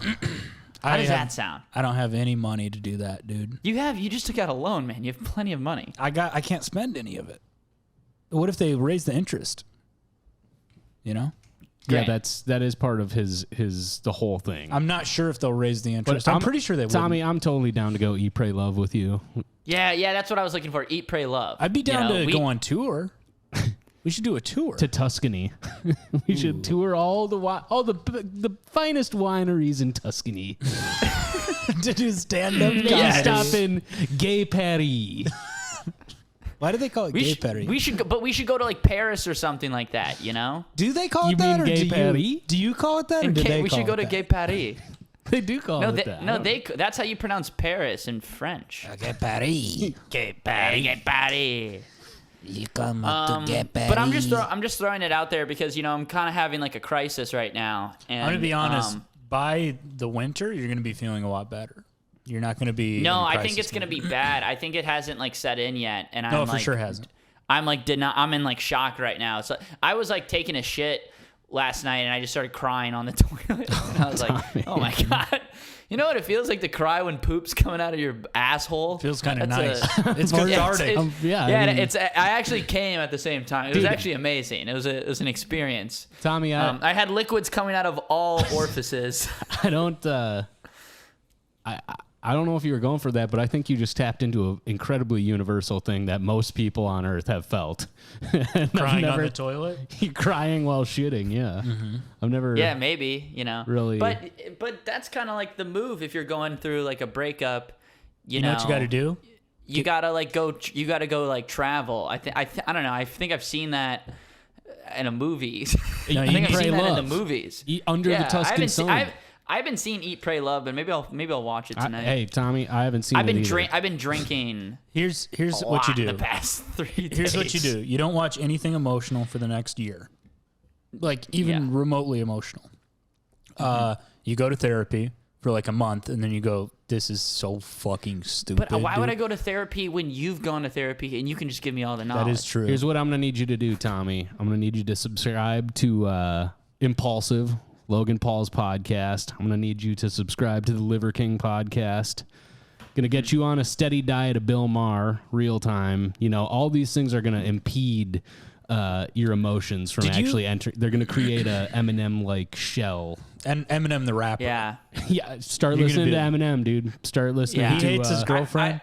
Speaker 2: How does that sound?
Speaker 1: I don't have any money to do that, dude.
Speaker 2: You just took out a loan, man. You have plenty of money.
Speaker 1: I can't spend any of it. What if they raise the interest? You know?
Speaker 3: Yeah,
Speaker 2: Great.
Speaker 3: that is part of his the whole thing.
Speaker 1: I'm not sure if they'll raise the interest. I'm pretty sure they will.
Speaker 3: Tommy, I'm totally down to go eat, pray, love with you.
Speaker 2: Yeah, that's what I was looking for. Eat, pray, love.
Speaker 1: I'd be
Speaker 2: You
Speaker 1: down
Speaker 2: know,
Speaker 1: to go on tour. We should do a tour.
Speaker 3: To Tuscany. We should tour all the finest wineries in Tuscany.
Speaker 1: to do stand-up
Speaker 3: Maybe
Speaker 1: comedy.
Speaker 3: stop in Gay Paris.
Speaker 1: Why do they call it gay Paris?
Speaker 2: We should go to like Paris or something like that. You know,
Speaker 1: Do they call
Speaker 3: You
Speaker 1: it that,
Speaker 3: mean
Speaker 1: or
Speaker 3: gay
Speaker 1: do
Speaker 3: Paris?
Speaker 1: you? Do you call it that, or
Speaker 2: And
Speaker 1: do they
Speaker 2: we
Speaker 1: call
Speaker 2: should go
Speaker 1: it
Speaker 2: to
Speaker 1: that?
Speaker 2: Gay Paris.
Speaker 3: They do call
Speaker 2: No,
Speaker 3: it that.
Speaker 2: that's how you pronounce Paris in French.
Speaker 1: Gay Paris.
Speaker 2: Gay Paris.
Speaker 4: You come up to get
Speaker 2: But I'm just throwing it out there because you know I'm kind of having like a crisis right now. And
Speaker 1: I'm gonna be honest. By the winter, you're gonna be feeling a lot better. You're not gonna be.
Speaker 2: No,
Speaker 1: in
Speaker 2: I think
Speaker 1: crisis
Speaker 2: it's gonna
Speaker 1: mode.
Speaker 2: be bad. I think it hasn't like set in yet, and
Speaker 1: No,
Speaker 2: I'm
Speaker 1: for
Speaker 2: like,
Speaker 1: sure hasn't.
Speaker 2: I'm like I'm in like shock right now. So I was like taking a shit last night, and I just started crying on the toilet. And I was like, oh my god. You know what it feels like to cry when poop's coming out of your asshole?
Speaker 1: Feels kind of
Speaker 2: That's
Speaker 1: nice. It's
Speaker 2: Yeah,
Speaker 1: cathartic.
Speaker 3: I mean-
Speaker 2: I actually came at the same time. It was
Speaker 3: Dude.
Speaker 2: actually amazing. It was an experience.
Speaker 3: Tommy,
Speaker 2: I had liquids coming out of all orifices.
Speaker 3: I don't I don't know if you were going for that, but I think you just tapped into an incredibly universal thing that most people on Earth have felt.
Speaker 1: Crying on the toilet.
Speaker 3: Crying while shitting, yeah. I've never
Speaker 2: Yeah, maybe, you know.
Speaker 3: Really?
Speaker 2: But that's kind of like the move if you're going through like a breakup, you
Speaker 1: You know what you got to do?
Speaker 2: You got to like go like travel. I don't know. I think I've seen that in a movie.
Speaker 3: No,
Speaker 2: I
Speaker 3: Eat,
Speaker 2: think I've
Speaker 3: Pray,
Speaker 2: seen that in
Speaker 3: Love.
Speaker 2: the movies.
Speaker 3: Under the Tuscan sun.
Speaker 2: I haven't seen Eat, Pray, Love, but maybe I'll watch it tonight.
Speaker 3: Hey, Tommy, I haven't seen
Speaker 2: I've
Speaker 3: it
Speaker 2: been
Speaker 3: either.
Speaker 2: I've been drinking
Speaker 1: Here's
Speaker 2: a
Speaker 1: what you
Speaker 2: lot in
Speaker 1: do.
Speaker 2: the past 3 days.
Speaker 1: Here's what you do. You don't watch anything emotional for the next year, like even
Speaker 2: Yeah.
Speaker 1: remotely emotional. You go to therapy for like a month, and then you go, "This is so fucking stupid."
Speaker 2: But why would I
Speaker 1: dude.
Speaker 2: go to therapy when you've gone to therapy and you can just give me all the knowledge?
Speaker 1: That is true.
Speaker 3: Here's what I'm going to need you to do, Tommy. I'm going to need you to subscribe to Impulsive, Logan Paul's podcast. I'm going to need you to subscribe to the Liver King podcast. Going to get you on a steady diet of Bill Maher, real time. You know, all these things are going to impede your emotions from actually entering. They're going to create a Eminem-like shell.
Speaker 1: And Eminem the rapper.
Speaker 2: Yeah.
Speaker 3: Yeah, start
Speaker 1: You're
Speaker 3: listening to
Speaker 1: gonna
Speaker 3: Eminem, dude. Start listening
Speaker 2: Yeah.
Speaker 1: He
Speaker 3: to...
Speaker 1: hates his girlfriend.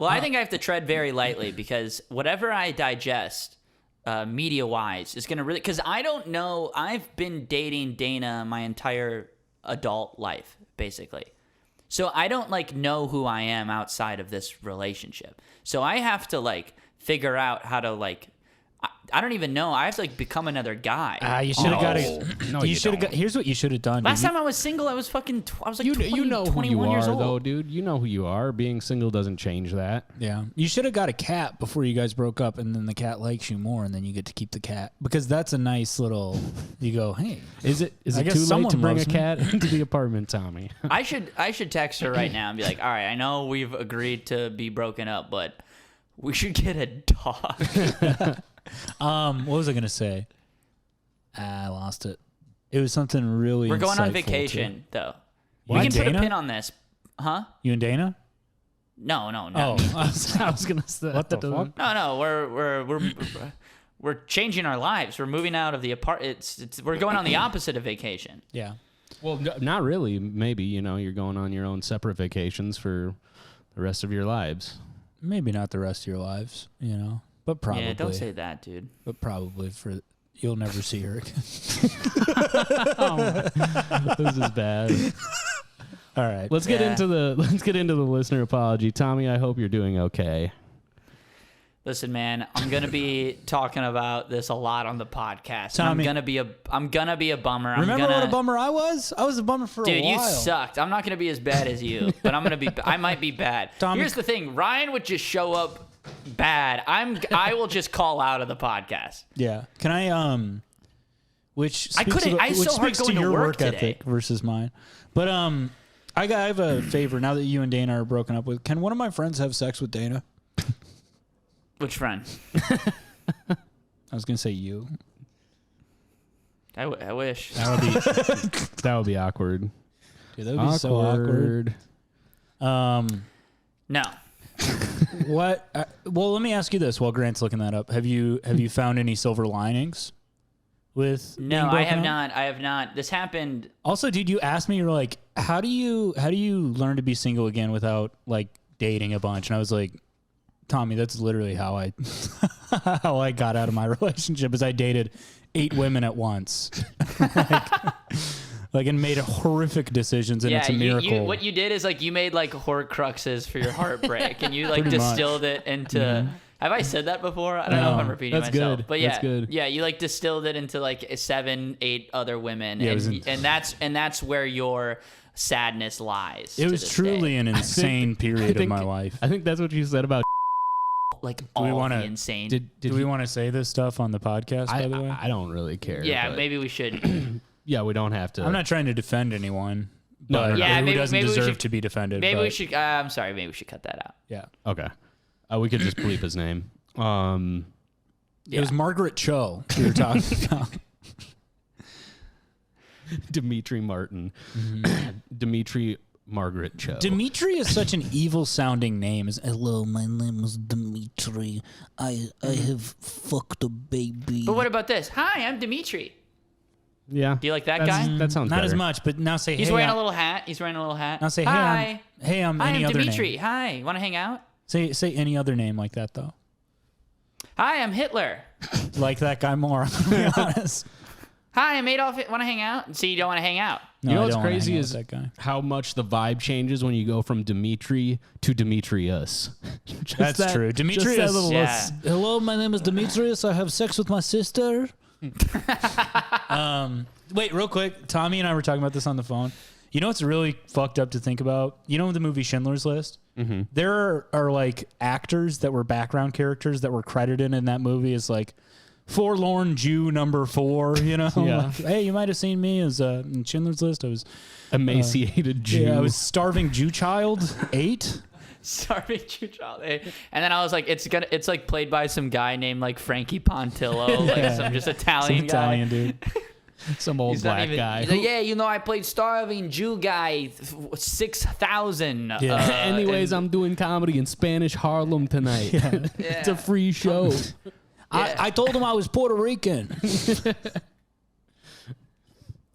Speaker 2: I think I have to tread very lightly because whatever I digest, media-wise, is going to really... Because I don't know... I've been dating Dana my entire adult life, basically. So I don't, like, know who I am outside of this relationship. So I have to, like, figure out how to, like... I don't even know. I have to, like, become another guy.
Speaker 1: You should have got it.
Speaker 3: No,
Speaker 1: you
Speaker 3: you
Speaker 1: should have got. Here's what you should have done.
Speaker 2: Last
Speaker 1: dude.
Speaker 2: time I was single, I was fucking... I was like
Speaker 3: You
Speaker 2: 20,
Speaker 3: know who
Speaker 2: 21
Speaker 3: you
Speaker 2: years
Speaker 3: are,
Speaker 2: old.
Speaker 3: though, dude. You know who you are. Being single doesn't change that.
Speaker 1: Yeah, you should have got a cat before you guys broke up, and then the cat likes you more, and then you get to keep the cat because that's a nice little. You go, hey,
Speaker 3: Is it
Speaker 1: I
Speaker 3: too
Speaker 1: guess
Speaker 3: late to
Speaker 1: someone
Speaker 3: bring a
Speaker 1: loves me.
Speaker 3: cat into the apartment, Tommy?
Speaker 2: I should text her right now and be like, all right, I know we've agreed to be broken up, but we should get a dog.
Speaker 1: what was I gonna say? I lost it. It was something really.
Speaker 2: We're going on
Speaker 1: insightful,
Speaker 2: vacation, though.
Speaker 1: What,
Speaker 2: We can put a
Speaker 1: Dana?
Speaker 2: pin on this. Huh?
Speaker 1: too. You and Dana?
Speaker 2: No.
Speaker 1: Oh,
Speaker 3: I was gonna say
Speaker 1: what the fuck?
Speaker 2: No, we're changing our lives. We're moving out of the apartment. We're going on the opposite of vacation.
Speaker 1: Yeah.
Speaker 3: Well, not really. Maybe you're going on your own separate vacations for the rest of your lives.
Speaker 1: Maybe not the rest of your lives, but probably.
Speaker 2: Yeah, don't say that, dude.
Speaker 1: But probably you'll never see her again.
Speaker 3: This is bad.
Speaker 1: All right.
Speaker 3: Let's get into the listener apology. Tommy, I hope you're doing okay.
Speaker 2: Listen, man, I'm gonna be talking about this a lot on the podcast.
Speaker 1: Tommy,
Speaker 2: I'm gonna be a bummer.
Speaker 1: Remember what a bummer I was? I was a bummer for a while.
Speaker 2: Dude, you sucked. I'm not gonna be as bad as you, but I might be bad.
Speaker 1: Tommy,
Speaker 2: here's the thing: Ryan would just show up bad. I will just call out of the podcast.
Speaker 1: Yeah. Can I which
Speaker 2: I
Speaker 1: speaks
Speaker 2: couldn't.
Speaker 1: to-
Speaker 2: I
Speaker 1: which
Speaker 2: so hard
Speaker 1: speaks to
Speaker 2: going to
Speaker 1: your
Speaker 2: work
Speaker 1: work
Speaker 2: today.
Speaker 1: ethic versus mine. But I have a favor now that you and Dana are broken up with. Can one of my friends have sex with Dana?
Speaker 2: Which friend?
Speaker 1: I was gonna say you.
Speaker 2: I wish.
Speaker 3: That would be awkward.
Speaker 1: Dude, that would be so awkward.
Speaker 2: No.
Speaker 1: What? Well, let me ask you this. While Grant's looking that up, have you found any silver linings with?
Speaker 2: No,
Speaker 1: being
Speaker 2: I
Speaker 1: broken
Speaker 2: have
Speaker 1: up?
Speaker 2: not. I have not. This happened.
Speaker 1: Also, dude, you asked me. You're like, how do you learn to be single again without like dating a bunch? And I was like, Tommy, that's literally how I how I got out of my relationship. Is I dated 8 women at once, like and made horrific decisions, and it's a miracle.
Speaker 2: What you did is like you made like Horcruxes for your heartbreak, and you like
Speaker 1: Pretty
Speaker 2: distilled it into. Have I said that before? I don't know if I'm repeating
Speaker 3: that's
Speaker 2: myself.
Speaker 3: good.
Speaker 2: But yeah,
Speaker 3: That's good.
Speaker 2: yeah, you like distilled it into like 7, 8 other women,
Speaker 1: Yeah,
Speaker 2: and that's where your sadness lies.
Speaker 1: It
Speaker 2: to
Speaker 1: was
Speaker 2: this
Speaker 1: truly
Speaker 2: day.
Speaker 1: an insane period of my life.
Speaker 3: I think that's what you said about.
Speaker 2: like
Speaker 1: Do we
Speaker 2: all
Speaker 1: want
Speaker 2: the
Speaker 1: to
Speaker 2: insane.
Speaker 1: Do we want to say this stuff on the podcast? By the way,
Speaker 3: I don't really care.
Speaker 2: yeah,
Speaker 3: but-
Speaker 2: maybe we should.
Speaker 3: Yeah, we don't have to.
Speaker 1: I'm not trying to defend anyone,
Speaker 3: No,
Speaker 1: but
Speaker 3: no, no.
Speaker 2: Yeah,
Speaker 1: who
Speaker 2: maybe-
Speaker 1: doesn't
Speaker 2: maybe we
Speaker 1: deserve
Speaker 2: should-
Speaker 1: to be defended?
Speaker 2: Maybe
Speaker 1: but,
Speaker 2: we should. I'm sorry. Maybe we should cut that out.
Speaker 1: Yeah,
Speaker 3: Okay. We could just bleep his name.
Speaker 1: it was Margaret Cho we were talking about.
Speaker 3: Dimitri Martin. Dimitri Margaret Cho.
Speaker 1: Dimitri is such an evil sounding name.
Speaker 4: Hello, my name is Dimitri. I have fucked a baby.
Speaker 2: But what about this? Hi, I'm Dimitri.
Speaker 3: Yeah.
Speaker 2: Do you like that guy?
Speaker 3: That sounds
Speaker 1: Not
Speaker 3: better.
Speaker 1: as much, but now say
Speaker 2: He's
Speaker 1: hey.
Speaker 2: wearing a
Speaker 1: I'm-
Speaker 2: little hat. He's wearing a little hat.
Speaker 1: Now say
Speaker 2: Hi.
Speaker 1: hey. I'm
Speaker 2: Hi,
Speaker 1: any
Speaker 2: I'm
Speaker 1: other
Speaker 2: Dimitri.
Speaker 1: name.
Speaker 2: Hi. Want to hang out?
Speaker 1: Say any other name like that though.
Speaker 2: Hi, I'm Hitler.
Speaker 1: Like that guy more. I'm gonna be honest.
Speaker 2: Hi, I'm Adolf. Want to hang out? See, you don't want to hang out.
Speaker 1: No,
Speaker 3: You know
Speaker 1: I
Speaker 3: what's
Speaker 1: don't wanna
Speaker 3: crazy
Speaker 1: hang out
Speaker 3: is
Speaker 1: with that guy.
Speaker 3: how much the vibe changes when you go from Dimitri to Demetrius. Just
Speaker 1: That's true.
Speaker 3: just
Speaker 1: Demetrius-
Speaker 3: that little-
Speaker 2: Yeah.
Speaker 1: Hello, my name is Demetrius. I have sex with my sister. Wait, real quick. Tommy and I were talking about this on the phone. You know what's really fucked up to think about? You know the movie Schindler's List? Mm-hmm. There are like actors that were background characters that were credited in that movie as like forlorn Jew number 4, you know?
Speaker 3: Yeah.
Speaker 1: Like, hey, you might have seen me as in Schindler's List. I was
Speaker 3: emaciated Jew.
Speaker 1: Yeah, I was starving Jew child 8.
Speaker 2: Starving Jew child. And then I was like, it's like played by some guy named like Frankie Pontillo, like some just Italian guy.
Speaker 1: Italian dude.
Speaker 3: Some old black guy.
Speaker 2: He's like, yeah, I played starving Jew guy 6,000.
Speaker 1: Yeah.
Speaker 3: Anyways, I'm doing comedy in Spanish Harlem tonight. It's a free show.
Speaker 1: I told him I was Puerto Rican.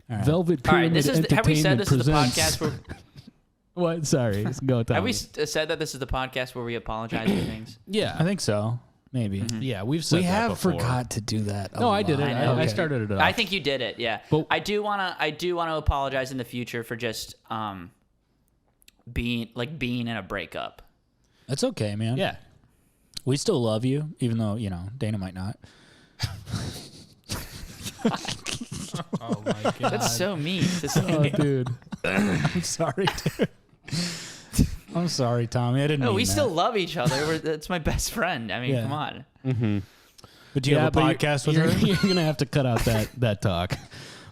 Speaker 3: Velvet
Speaker 2: All right,
Speaker 3: Pyramid
Speaker 2: have we said
Speaker 3: Entertainment
Speaker 2: this is the
Speaker 3: presents-
Speaker 2: podcast where
Speaker 3: What? Sorry. Go, Tommy.
Speaker 2: have we said that this is the podcast where we apologize for things?
Speaker 3: Yeah.
Speaker 1: I think so. Maybe.
Speaker 3: Yeah, we've said
Speaker 1: We
Speaker 3: that
Speaker 1: have
Speaker 3: before.
Speaker 1: forgot to do that.
Speaker 3: No, I did it.
Speaker 2: I know.
Speaker 3: I
Speaker 2: Okay.
Speaker 3: started it off.
Speaker 2: I think you did it. Yeah,
Speaker 3: But-
Speaker 2: I do wanna apologize in the future for just being in a breakup.
Speaker 1: That's okay, man.
Speaker 3: Yeah.
Speaker 1: We still love you, even though, Dana might not.
Speaker 3: Oh my god.
Speaker 2: That's so mean.
Speaker 3: Oh, dude.
Speaker 1: I'm sorry, dude. I'm sorry, Tommy. I didn't
Speaker 2: No,
Speaker 1: mean
Speaker 2: we
Speaker 1: that.
Speaker 2: still love each other. That's my best friend. I mean,
Speaker 1: Yeah.
Speaker 2: come on.
Speaker 1: But do you have a podcast with her?
Speaker 3: You're gonna have to cut out that talk.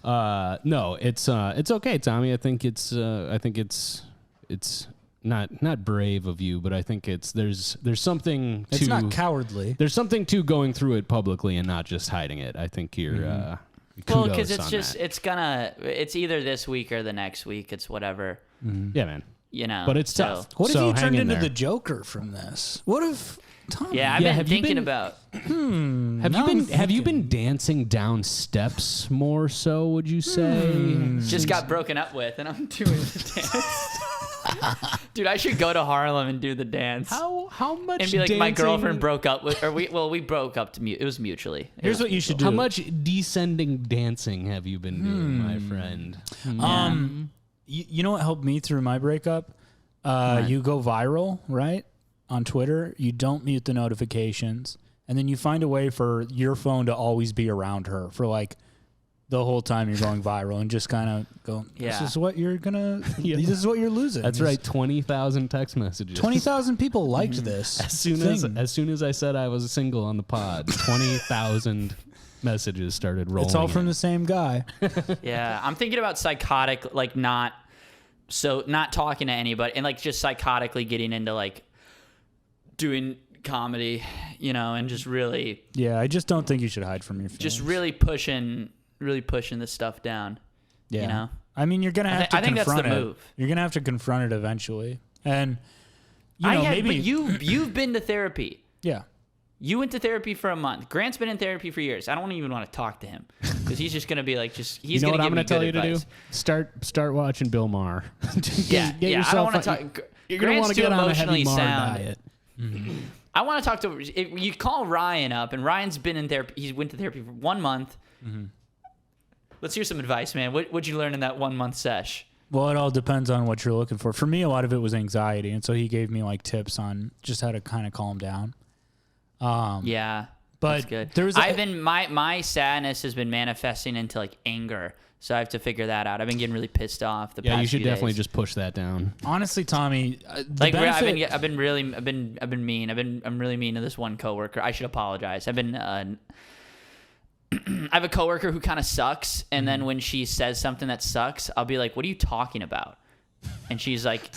Speaker 3: No, it's okay, Tommy. I think it's not brave of you, but I think there's something to
Speaker 1: It's not cowardly.
Speaker 3: there's something to going through it publicly and not just hiding it. I think you're
Speaker 2: Well,
Speaker 3: kudos
Speaker 2: because
Speaker 3: on that.
Speaker 2: it's either this week or the next week. It's whatever,
Speaker 3: Yeah, man.
Speaker 2: But
Speaker 3: it's tough.
Speaker 1: What
Speaker 3: So
Speaker 1: if you
Speaker 3: hang
Speaker 1: turned
Speaker 3: in
Speaker 1: into
Speaker 3: there.
Speaker 1: the Joker from this? What if Tommy?
Speaker 2: Yeah, I've
Speaker 3: Yeah,
Speaker 2: been
Speaker 3: have you
Speaker 2: thinking
Speaker 3: been-
Speaker 2: about.
Speaker 3: Have you been dancing down steps more so, would you say?
Speaker 2: Just got broken up with, and I'm doing the dance. Dude, I should go to Harlem and do the dance.
Speaker 3: How much
Speaker 2: And be like, my
Speaker 3: dancing-
Speaker 2: girlfriend broke up with, or we broke up it was mutually.
Speaker 1: Here's what you should do.
Speaker 3: How much descending dancing have you been doing, my friend?
Speaker 1: You know what helped me through my breakup? You go viral, right? On Twitter. You don't mute the notifications. And then you find a way for your phone to always be around her for like the whole time you're going viral and just kind of go, this
Speaker 2: Yeah.
Speaker 1: is what you're going to, this is what you're losing.
Speaker 3: That's right, 20,000 text messages.
Speaker 1: 20,000 people liked this.
Speaker 3: As soon as I said I was single on the pod, 20,000 messages started rolling.
Speaker 1: It's all from
Speaker 3: in.
Speaker 1: the same guy.
Speaker 2: Yeah, I'm thinking about psychotic, like not talking to anybody, and like just psychotically getting into like doing comedy, and just really,
Speaker 1: Yeah, I just don't think you should hide from your feelings.
Speaker 2: just really pushing this stuff down.
Speaker 1: Yeah. I mean, you're gonna have to
Speaker 2: I think that's the
Speaker 1: confront it.
Speaker 2: move.
Speaker 1: You're gonna have to confront it eventually, and
Speaker 2: But
Speaker 1: maybe
Speaker 2: you've been to therapy.
Speaker 1: yeah.
Speaker 2: You went to therapy for a month. Grant's been in therapy for years. I don't even want to talk to him because he's just gonna be like, he's
Speaker 3: You know
Speaker 2: gonna
Speaker 3: what I'm
Speaker 2: give me
Speaker 3: going to tell you
Speaker 2: good
Speaker 3: to do?
Speaker 2: advice.
Speaker 3: Start watching Bill Maher.
Speaker 2: Yeah,
Speaker 3: Get
Speaker 2: I don't
Speaker 3: yourself
Speaker 2: want to
Speaker 3: on-
Speaker 2: talk.
Speaker 3: You're going to want
Speaker 2: Grant's
Speaker 3: to
Speaker 2: too
Speaker 3: get on a heavy
Speaker 2: emotionally
Speaker 3: Maher
Speaker 2: sound.
Speaker 3: diet.
Speaker 2: I want to talk to. If you call Ryan up, and Ryan's been in therapy. He went to therapy for 1 month. Let's hear some advice, man. What'd you learn in that 1 month sesh?
Speaker 1: Well, it all depends on what you're looking for. For me, a lot of it was anxiety, and so he gave me like tips on just how to kind of calm down.
Speaker 2: Yeah,
Speaker 1: But
Speaker 2: that's good.
Speaker 1: there's
Speaker 2: my sadness has been manifesting into like anger, so I have to figure that out. I've been getting really pissed off the past
Speaker 3: Yeah, you should
Speaker 2: few
Speaker 3: definitely
Speaker 2: days.
Speaker 3: just push that down.
Speaker 1: honestly, Tommy, the
Speaker 2: Like
Speaker 1: benefit,
Speaker 2: I've been mean. I'm really mean to this one coworker. I should apologize. I have a coworker who kind of sucks, and then when she says something that sucks, I'll be like, "What are you talking about?" And she's like,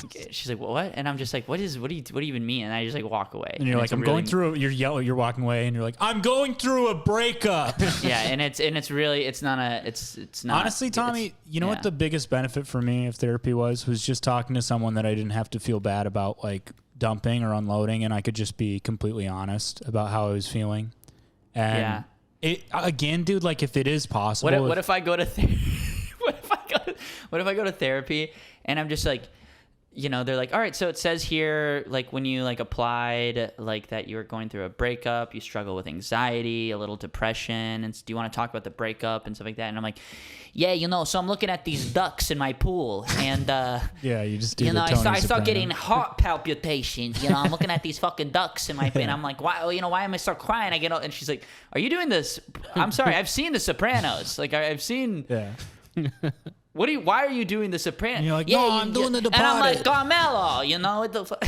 Speaker 2: "What?" And I'm just like, "What do you even mean?" And I just like walk away.
Speaker 1: and you're like,
Speaker 2: it's a
Speaker 1: I'm
Speaker 2: really-
Speaker 1: going through. You're walking away, and you're like, I'm going through a breakup.
Speaker 2: Yeah, and it's not.
Speaker 1: Honestly, Tommy, you know what the biggest benefit for me of therapy was just talking to someone that I didn't have to feel bad about like dumping or unloading, and I could just be completely honest about how I was feeling. And
Speaker 2: Yeah.
Speaker 1: it again, dude, like if it is possible.
Speaker 2: What if I go to what if I go to therapy and I'm just like, they're like, all right, so it says here, like when you like applied, like that you were going through a breakup, you struggle with anxiety, a little depression, and do you want to talk about the breakup and stuff like that? And I'm like, yeah, so I'm looking at these ducks in my pool, and
Speaker 1: yeah, you just do
Speaker 2: I
Speaker 1: Tony
Speaker 2: start
Speaker 1: Soprano.
Speaker 2: getting heart palpitations. I'm looking at these fucking ducks in my, and I'm like, why? Why am I start crying? I get, and she's like, are you doing this? I'm sorry, I've seen The Sopranos. Like I've seen.
Speaker 1: Yeah.
Speaker 2: Why are you doing The Sopranos?
Speaker 1: And you're like, no, I'm doing The
Speaker 2: And I'm like,
Speaker 1: Departed.
Speaker 2: Carmelo, what the fuck?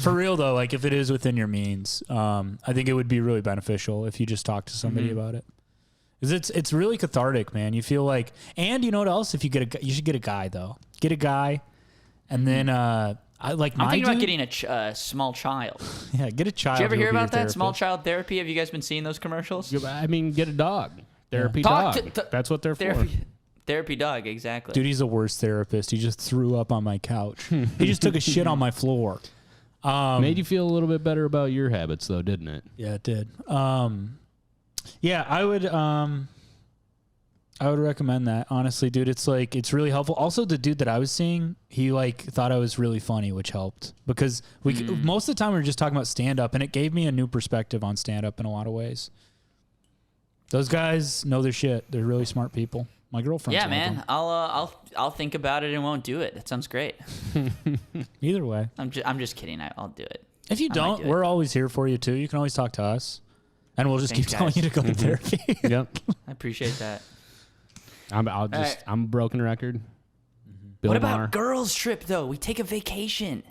Speaker 1: For real though, like if it is within your means, I think it would be really beneficial if you just talk to somebody about it. Because it's really cathartic, man. You feel like, and you know what else? If you get you should get a guy though. Get a guy, and then I'm
Speaker 2: thinking about getting a small child.
Speaker 1: Yeah, get a child.
Speaker 2: Did you ever hear about that?
Speaker 1: Therapist.
Speaker 2: Small child therapy? Have you guys been seeing those commercials?
Speaker 3: I mean, get a dog. Therapy
Speaker 2: Talk
Speaker 3: dog.
Speaker 2: to-
Speaker 3: That's what they're for.
Speaker 2: Therapy dog, exactly.
Speaker 1: Dude, he's the worst therapist. He just threw up on my couch. He just took a shit on my floor.
Speaker 3: Made you feel a little bit better about your habits, though, didn't it?
Speaker 1: Yeah, it did. Yeah, I would recommend that. Honestly, dude, it's really helpful. Also, the dude that I was seeing, he thought I was really funny, which helped because most of the time we were just talking about stand up, and it gave me a new perspective on stand up in a lot of ways. Those guys know their shit. They're really smart people. My girlfriend.
Speaker 2: Yeah, man. I'll think about it and won't do it. That sounds great.
Speaker 1: Either way,
Speaker 2: I'm just kidding. I'll do it.
Speaker 1: if you don't, we're always here for you too. You can always talk to us, and we'll just
Speaker 2: Thanks,
Speaker 1: keep telling
Speaker 2: guys.
Speaker 1: you to go to therapy.
Speaker 3: Yep.
Speaker 2: I appreciate that.
Speaker 3: I'm
Speaker 2: right.
Speaker 3: a broken record. Bill
Speaker 2: What about
Speaker 3: Maher.
Speaker 2: girls' trip though? We take a vacation.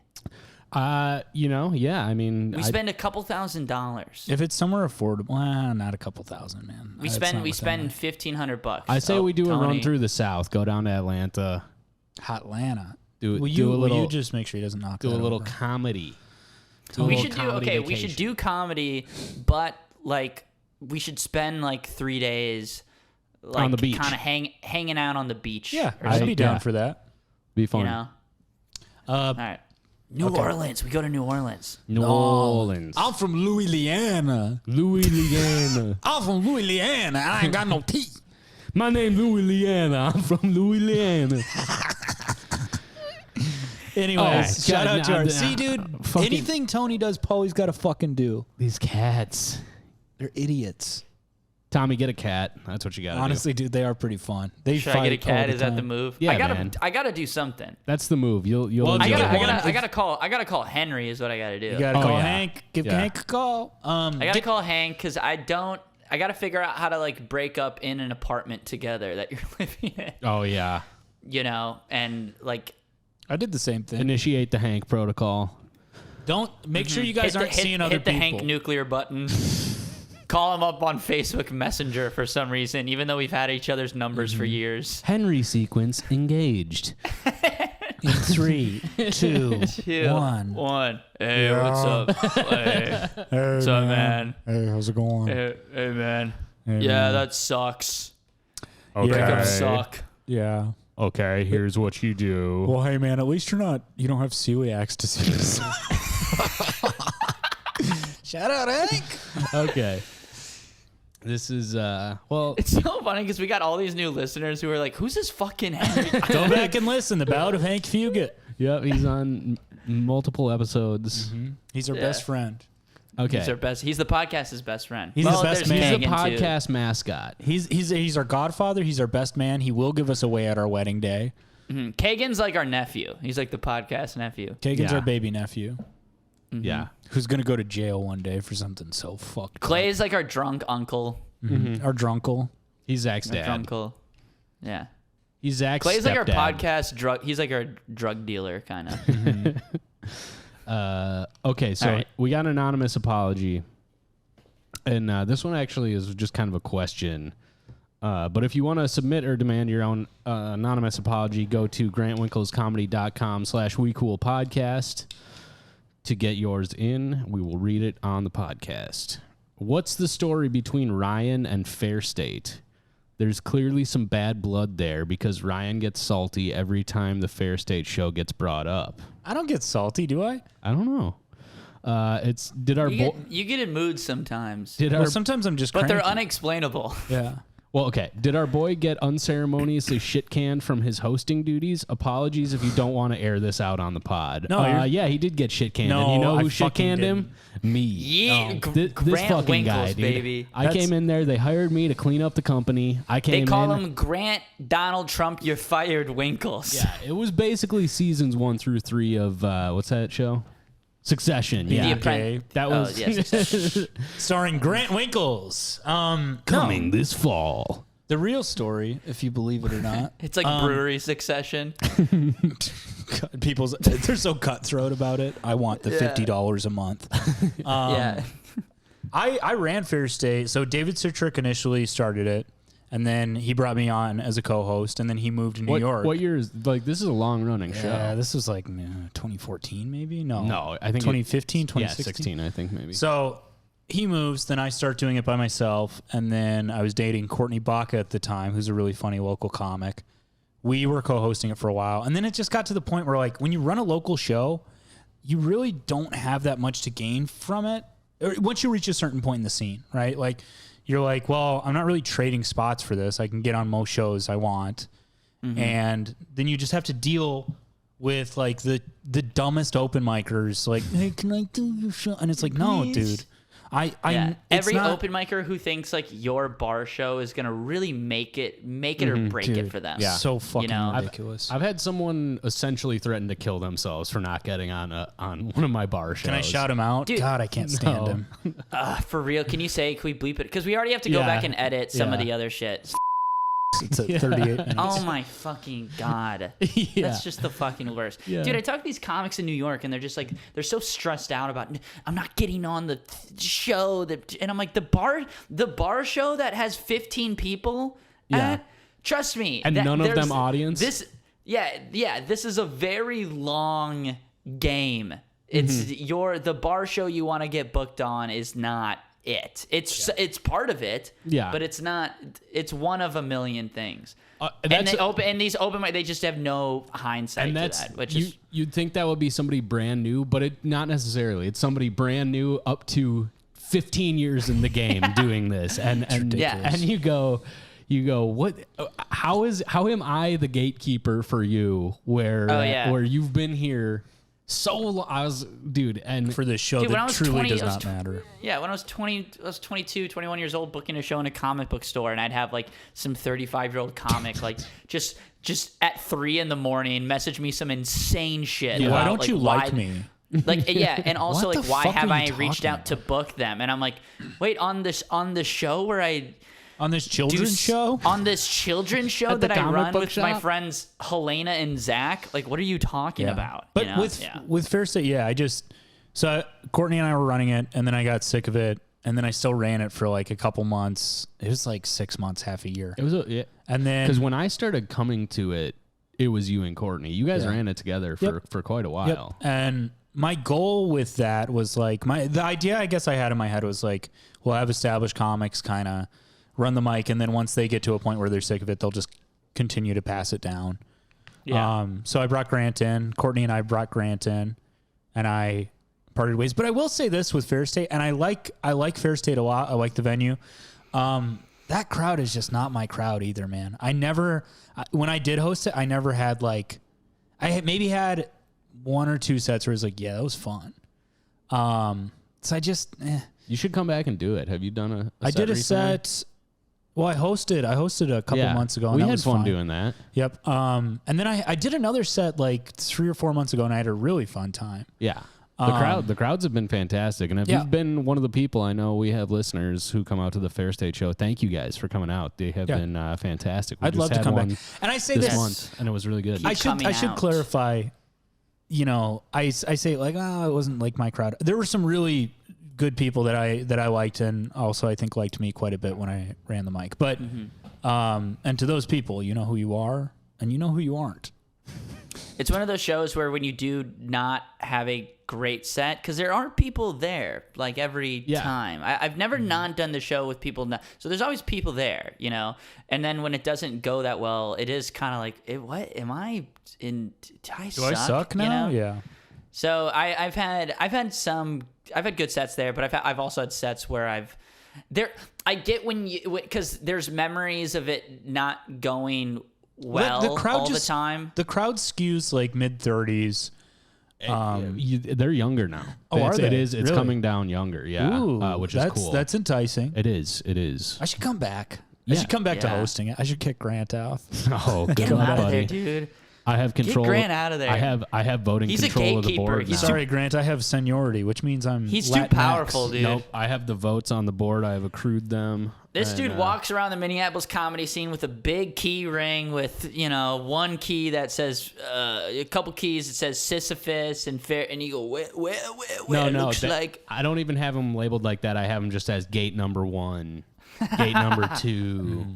Speaker 3: Yeah. I mean,
Speaker 2: We spend a couple $1,000s.
Speaker 1: If it's somewhere affordable, not a couple thousand, man.
Speaker 2: We spend $1,500.
Speaker 3: I say
Speaker 2: Oh,
Speaker 3: we do a run
Speaker 2: Tony.
Speaker 3: through the South. Go down to Atlanta.
Speaker 1: Atlanta.
Speaker 3: Do
Speaker 1: Will
Speaker 3: a
Speaker 1: you
Speaker 3: little.
Speaker 1: just make sure he doesn't knock
Speaker 3: do a
Speaker 1: that
Speaker 3: little
Speaker 1: over?
Speaker 3: comedy.
Speaker 2: We should do comedy, but we should spend 3 days
Speaker 3: On the beach.
Speaker 2: kind of hanging out on the beach.
Speaker 1: Yeah,
Speaker 2: or
Speaker 1: I'd be
Speaker 2: something,
Speaker 1: down for that.
Speaker 3: Be fun.
Speaker 2: you know. All right. New Orleans. We go to New Orleans.
Speaker 3: New Orleans.
Speaker 1: I'm from Louisiana.
Speaker 3: Louisiana.
Speaker 1: I'm from Louisiana. I ain't got no teeth.
Speaker 3: My name Louisiana. I'm from Louisiana.
Speaker 1: Anyways, shout out to our... See,
Speaker 3: See,
Speaker 1: dude,
Speaker 3: fucking-
Speaker 1: anything Tony does, Paulie's got to fucking do.
Speaker 3: These cats.
Speaker 1: They're idiots.
Speaker 3: Tommy, get a cat. That's what you got to do.
Speaker 1: Honestly, dude, they are pretty fun. They
Speaker 2: Should
Speaker 1: fight
Speaker 2: I get a cat?
Speaker 1: all
Speaker 2: Is that the
Speaker 1: time.
Speaker 2: move?
Speaker 3: Yeah,
Speaker 2: I
Speaker 3: man.
Speaker 2: gotta do something.
Speaker 3: That's the move. You'll
Speaker 1: Well,
Speaker 3: enjoy
Speaker 1: you
Speaker 3: it.
Speaker 1: get
Speaker 2: I gotta call Henry is what I gotta do.
Speaker 1: You got to
Speaker 3: Oh,
Speaker 1: call
Speaker 3: yeah.
Speaker 1: Hank. Give
Speaker 3: Yeah.
Speaker 1: Hank a call.
Speaker 2: I gotta call Hank because I gotta figure out how to break up in an apartment together that you're living in.
Speaker 3: Oh, yeah.
Speaker 2: And
Speaker 1: I did the same thing.
Speaker 3: Initiate the Hank protocol.
Speaker 1: Don't make sure you guys aren't seeing other
Speaker 2: hit the
Speaker 1: people.
Speaker 2: Hank nuclear button. Call him up on Facebook Messenger for some reason, even though we've had each other's numbers for years.
Speaker 3: Henry sequence engaged.
Speaker 1: In 3, 2, 1.
Speaker 2: One. Hey, what's up? Hey, what's up, man?
Speaker 1: Hey, how's it going?
Speaker 2: Hey, man.
Speaker 1: Hey,
Speaker 2: Yeah,
Speaker 1: man.
Speaker 2: that sucks.
Speaker 3: Okay.
Speaker 2: Breakups suck.
Speaker 1: Yeah.
Speaker 3: Okay, here's what you do.
Speaker 1: Well, hey, man, at least you don't have celiac disease. Shout out, Hank.
Speaker 3: Okay. This is,
Speaker 2: It's so funny because we got all these new listeners who are like, who's this fucking Henry?
Speaker 1: Go back and listen. The Ballad of Hank Fugit.
Speaker 3: yep, he's on multiple episodes.
Speaker 1: He's our
Speaker 2: Yeah.
Speaker 1: best friend.
Speaker 3: Okay.
Speaker 2: He's our best. He's the podcast's best friend.
Speaker 1: He's the best
Speaker 2: there's
Speaker 1: man.
Speaker 3: He's a
Speaker 2: Kagan, too.
Speaker 3: podcast mascot.
Speaker 1: He's our godfather. He's our best man. He will give us away at our wedding day.
Speaker 2: Kagan's like our nephew. He's like the podcast nephew.
Speaker 1: Kagan's
Speaker 3: Yeah.
Speaker 1: our baby nephew,
Speaker 3: Yeah.
Speaker 1: who's gonna go to jail one day for something so fucked.
Speaker 2: Clay's like our drunk uncle.
Speaker 1: Our drunkle.
Speaker 3: He's Zach's
Speaker 2: Our
Speaker 3: dad.
Speaker 2: drunkle. Yeah.
Speaker 3: He's Zach's
Speaker 2: Clay's like our
Speaker 3: stepdad.
Speaker 2: podcast drug. He's like our drug dealer, kind of.
Speaker 3: Okay, so
Speaker 2: All right.
Speaker 3: we got an anonymous apology. And this one actually is just kind of a question. But if you want to submit or demand your own anonymous apology, go to grantwinklescomedy.com/wecoolpodcast to get yours in. We will read it on the podcast. What's the story between Ryan and Fair State? There's clearly some bad blood there because Ryan gets salty every time the Fair State show gets brought up.
Speaker 1: I don't get salty, do I?
Speaker 3: I don't know. Did our boy?
Speaker 2: You get in moods sometimes,
Speaker 3: Did
Speaker 1: Well,
Speaker 3: our
Speaker 1: sometimes I'm just.
Speaker 2: but they're
Speaker 1: cranky.
Speaker 2: unexplainable.
Speaker 1: Yeah.
Speaker 3: Well, okay. Did our boy get unceremoniously shit canned from his hosting duties? Apologies if you don't want to air this out on the pod.
Speaker 1: No, you're-
Speaker 3: yeah, he did get shit canned.
Speaker 1: No,
Speaker 3: and you know
Speaker 1: I
Speaker 3: who shit
Speaker 1: fucking
Speaker 3: canned him? Me.
Speaker 2: Yeah,
Speaker 3: This
Speaker 2: Grant
Speaker 3: fucking guy,
Speaker 2: Winkles,
Speaker 3: dude.
Speaker 2: baby.
Speaker 3: I came in there. They hired me to clean up the company. I
Speaker 2: They
Speaker 3: came
Speaker 2: call
Speaker 3: in.
Speaker 2: him Grant Donald Trump. You're fired, Winkles.
Speaker 3: Yeah, it was basically seasons 1 through 3 of what's that show? Succession.
Speaker 1: Yeah.
Speaker 3: Yeah,
Speaker 1: Okay.
Speaker 3: that was
Speaker 2: yes.
Speaker 1: Starring Grant Winkles.
Speaker 3: coming this fall.
Speaker 1: The real story, if you believe it or not.
Speaker 2: It's like brewery Succession.
Speaker 1: They're so cutthroat about it. I want the $50 a month.
Speaker 2: Yeah.
Speaker 1: I ran Fair State. So David Citrick initially started it. And then he brought me on as a co-host, and then he moved to New York.
Speaker 3: What year is, like, this is a long-running show.
Speaker 1: Yeah, this was like 2014 maybe? No,
Speaker 3: I think
Speaker 1: 2015, 2016.
Speaker 3: Yeah, 16, I think maybe.
Speaker 1: So he moves, then I start doing it by myself, and then I was dating Courtney Baca at the time, who's a really funny local comic. We were co-hosting it for a while, and then it just got to the point where, like, when you run a local show, you really don't have that much to gain from it. Once you reach a certain point in the scene, right? Like, you're like, well, I'm not really trading spots for this. I can get on most shows I want. Mm-hmm. And then you just have to deal with, like, the dumbest open micers. Like, hey, can I do your show? And it's like, no, dude.
Speaker 2: Every open micer who thinks like your bar show is gonna really make it or break it for them.
Speaker 1: Yeah, so fucking ridiculous.
Speaker 3: I've had someone essentially threaten to kill themselves for not getting on one of my bar shows.
Speaker 1: Can I shout him out?
Speaker 2: Dude,
Speaker 1: God, I can't stand him.
Speaker 2: For real? Can you say? Can we bleep it? Because we already have to go back and edit some of the other shit.
Speaker 1: It's at 38 minutes.
Speaker 2: Oh my fucking God. That's just the fucking worst. Yeah. Dude, I talk to these comics in New York and they're just like, they're so stressed out about, I'm not getting on the show and I'm like, the bar show that has 15 people, trust me.
Speaker 3: And none of them audience?
Speaker 2: This is a very long game. It's the bar show you want to get booked on is not it's part of it, but it's not. It's one of a million things. And these open mic, they just have no hindsight to that. Which
Speaker 3: you'd think that would be somebody brand new, but not necessarily. It's somebody brand new up to 15 years in the game doing this, and you go, what? How am I the gatekeeper for you? Where you've been here. And
Speaker 1: for this show that truly does not matter.
Speaker 2: Yeah, when I was 22, 21 years old, booking a show in a comic book store, and I'd have like some 35-year-old comic like just at 3 a.m. message me some insane shit.
Speaker 1: Yeah.
Speaker 2: About,
Speaker 1: why don't you like me?
Speaker 2: Like, and also like, why have I reached out to book them? And I'm like, wait, on the show where I.
Speaker 1: On this children's show?
Speaker 2: On this children's show that I run with my friends Helena and Zach? Like, what are you talking about?
Speaker 1: But with Fair State, so Courtney and I were running it, and then I got sick of it, and then I still ran it for like a couple months. It was like 6 months, half a year.
Speaker 3: It was,
Speaker 1: and then
Speaker 3: because when I started coming to it, it was you and Courtney. You guys ran it together for quite a while.
Speaker 1: Yep. And my goal with that was like the idea I guess I had in my head was like, we'll have established comics kind of run the mic, and then once they get to a point where they're sick of it, they'll just continue to pass it down. Yeah. So I brought Grant in. Courtney and I brought Grant in, and I parted ways. But I will say this with Fair State, and I like Fair State a lot. I like the venue. That crowd is just not my crowd either, man. When I did host it, I never had like, maybe had 1 or 2 sets where it was like, yeah, that was fun. So I just,
Speaker 3: You should come back and do it. Have you done a set
Speaker 1: I did a
Speaker 3: recently?
Speaker 1: set. Well, I hosted a couple months ago. And
Speaker 3: we
Speaker 1: that
Speaker 3: had
Speaker 1: was
Speaker 3: fun doing that.
Speaker 1: Yep. And then I did another set like 3 or 4 months ago, and I had a really fun time.
Speaker 3: Yeah. The crowds have been fantastic. And if you've been one of the people, I know we have listeners who come out to the Fair State show. Thank you guys for coming out. They have been fantastic.
Speaker 1: I'd love to come back. And I say this
Speaker 3: month, and it was really good.
Speaker 1: I should clarify. I say like, it wasn't like my crowd. There were some really good people that I liked, and also I think liked me quite a bit when I ran the mic. But and to those people, you know who you are, and you know who you aren't.
Speaker 2: It's one of those shows where when you do not have a great set, because there aren't people there like every time. I've never not done the show with people, so there's always people there, And then when it doesn't go that well, it is kind of like, what am I in? Do I
Speaker 1: suck now? Yeah.
Speaker 2: So I've had good sets there, but I've also had sets where I get because there's memories of it not going well the crowd all the time.
Speaker 1: The crowd skews like mid-30s.
Speaker 3: They're younger now.
Speaker 1: Oh, are they?
Speaker 3: It is. It's
Speaker 1: really?
Speaker 3: coming down younger. Yeah,
Speaker 1: Ooh,
Speaker 3: which is cool.
Speaker 1: That's enticing.
Speaker 3: It is.
Speaker 1: I should come back. I should come back to hosting it. I should kick Grant out.
Speaker 3: Oh,
Speaker 2: get him out of there, dude.
Speaker 3: I have control.
Speaker 2: Get Grant out of there.
Speaker 3: I have voting control of the board.
Speaker 1: Sorry, Grant. I have seniority, which means
Speaker 2: he's
Speaker 1: Latinx.
Speaker 2: too powerful, dude.
Speaker 3: Nope. I have the votes on the board. I have accrued them.
Speaker 2: This dude walks around the Minneapolis comedy scene with a big key ring with, one key that says, a couple keys that says Sisyphus and fair, and you go, where looks like.
Speaker 3: I don't even have them labeled like that. I have them just as gate number 1, gate number 2.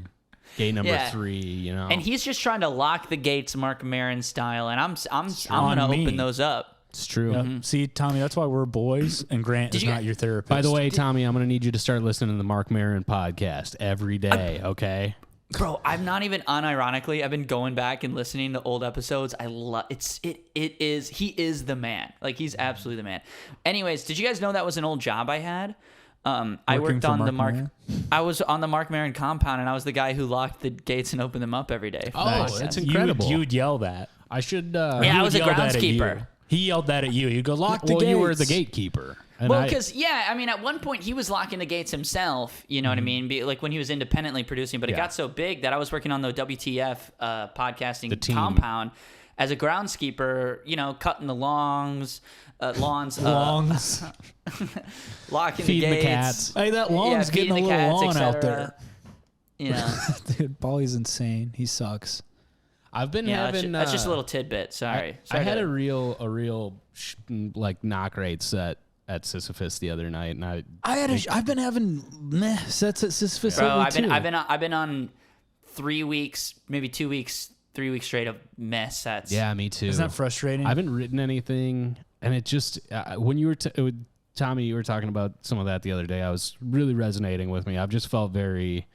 Speaker 3: gate number
Speaker 2: Yeah.
Speaker 3: 3, you know.
Speaker 2: And he's just trying to lock the gates, Mark Maron style, and I'm
Speaker 1: on
Speaker 2: gonna
Speaker 1: me.
Speaker 2: open those up.
Speaker 3: It's true.
Speaker 1: Yep. See, Tommy, that's why we're boys, and Grant is
Speaker 2: you-
Speaker 1: not your therapist.
Speaker 3: By the way, Tommy, I'm going to need you to start listening to the Mark Maron podcast every day, okay?
Speaker 2: Bro, I'm not even unironically. I've been going back and listening to old episodes. I love he is the man. Like, he's absolutely the man. Anyways, did you guys know that was an old job I had? I
Speaker 1: Working
Speaker 2: worked
Speaker 1: for
Speaker 2: on the
Speaker 1: Mark
Speaker 2: Mark.
Speaker 1: Maron?
Speaker 2: I was on the Mark Maron compound, and I was the guy who locked the gates and opened them up every day. for the
Speaker 3: Oh,
Speaker 2: podcast.
Speaker 3: that's incredible.
Speaker 1: You would yell that.
Speaker 3: I should.
Speaker 2: Yeah,
Speaker 1: He
Speaker 2: I
Speaker 1: would
Speaker 2: was a
Speaker 1: yell that at you.
Speaker 2: groundskeeper.
Speaker 1: He yelled that at you. You'd go, lock the
Speaker 3: well,
Speaker 1: gates.
Speaker 3: you were the gatekeeper. And
Speaker 2: Well,
Speaker 3: I-
Speaker 2: because I mean, at one point he was locking the gates himself. You know what I mean? Like when he was independently producing, but it
Speaker 3: Yeah.
Speaker 2: got so big that I was working on the WTF podcasting
Speaker 3: The team.
Speaker 2: compound as a groundskeeper. You know, cutting the lawns,
Speaker 1: Longs.
Speaker 2: locking
Speaker 3: Feeding
Speaker 2: the
Speaker 3: the
Speaker 2: gates.
Speaker 3: cats.
Speaker 1: Hey, that long's
Speaker 2: feeding
Speaker 1: getting a
Speaker 2: the
Speaker 1: little
Speaker 2: cats,
Speaker 1: long out
Speaker 2: etc.
Speaker 1: there.
Speaker 2: You know,
Speaker 1: Dude, Paulie's insane. He sucks.
Speaker 3: I've been
Speaker 2: yeah,
Speaker 3: having.
Speaker 2: that's just a little tidbit. Sorry.
Speaker 3: I had
Speaker 2: to-
Speaker 3: a real like knock rate set at Sisyphus the other night, and
Speaker 1: I've been having meh sets at Sisyphus
Speaker 2: Bro,
Speaker 1: lately,
Speaker 2: I've
Speaker 1: too.
Speaker 2: been on 3 weeks, maybe 2 weeks, 3 weeks straight of mess sets.
Speaker 3: yeah, me too.
Speaker 1: Isn't that frustrating?
Speaker 3: I haven't written anything, and it just when you were Tommy, you were talking about some of that the other day. I was really resonating with me. I've just felt very.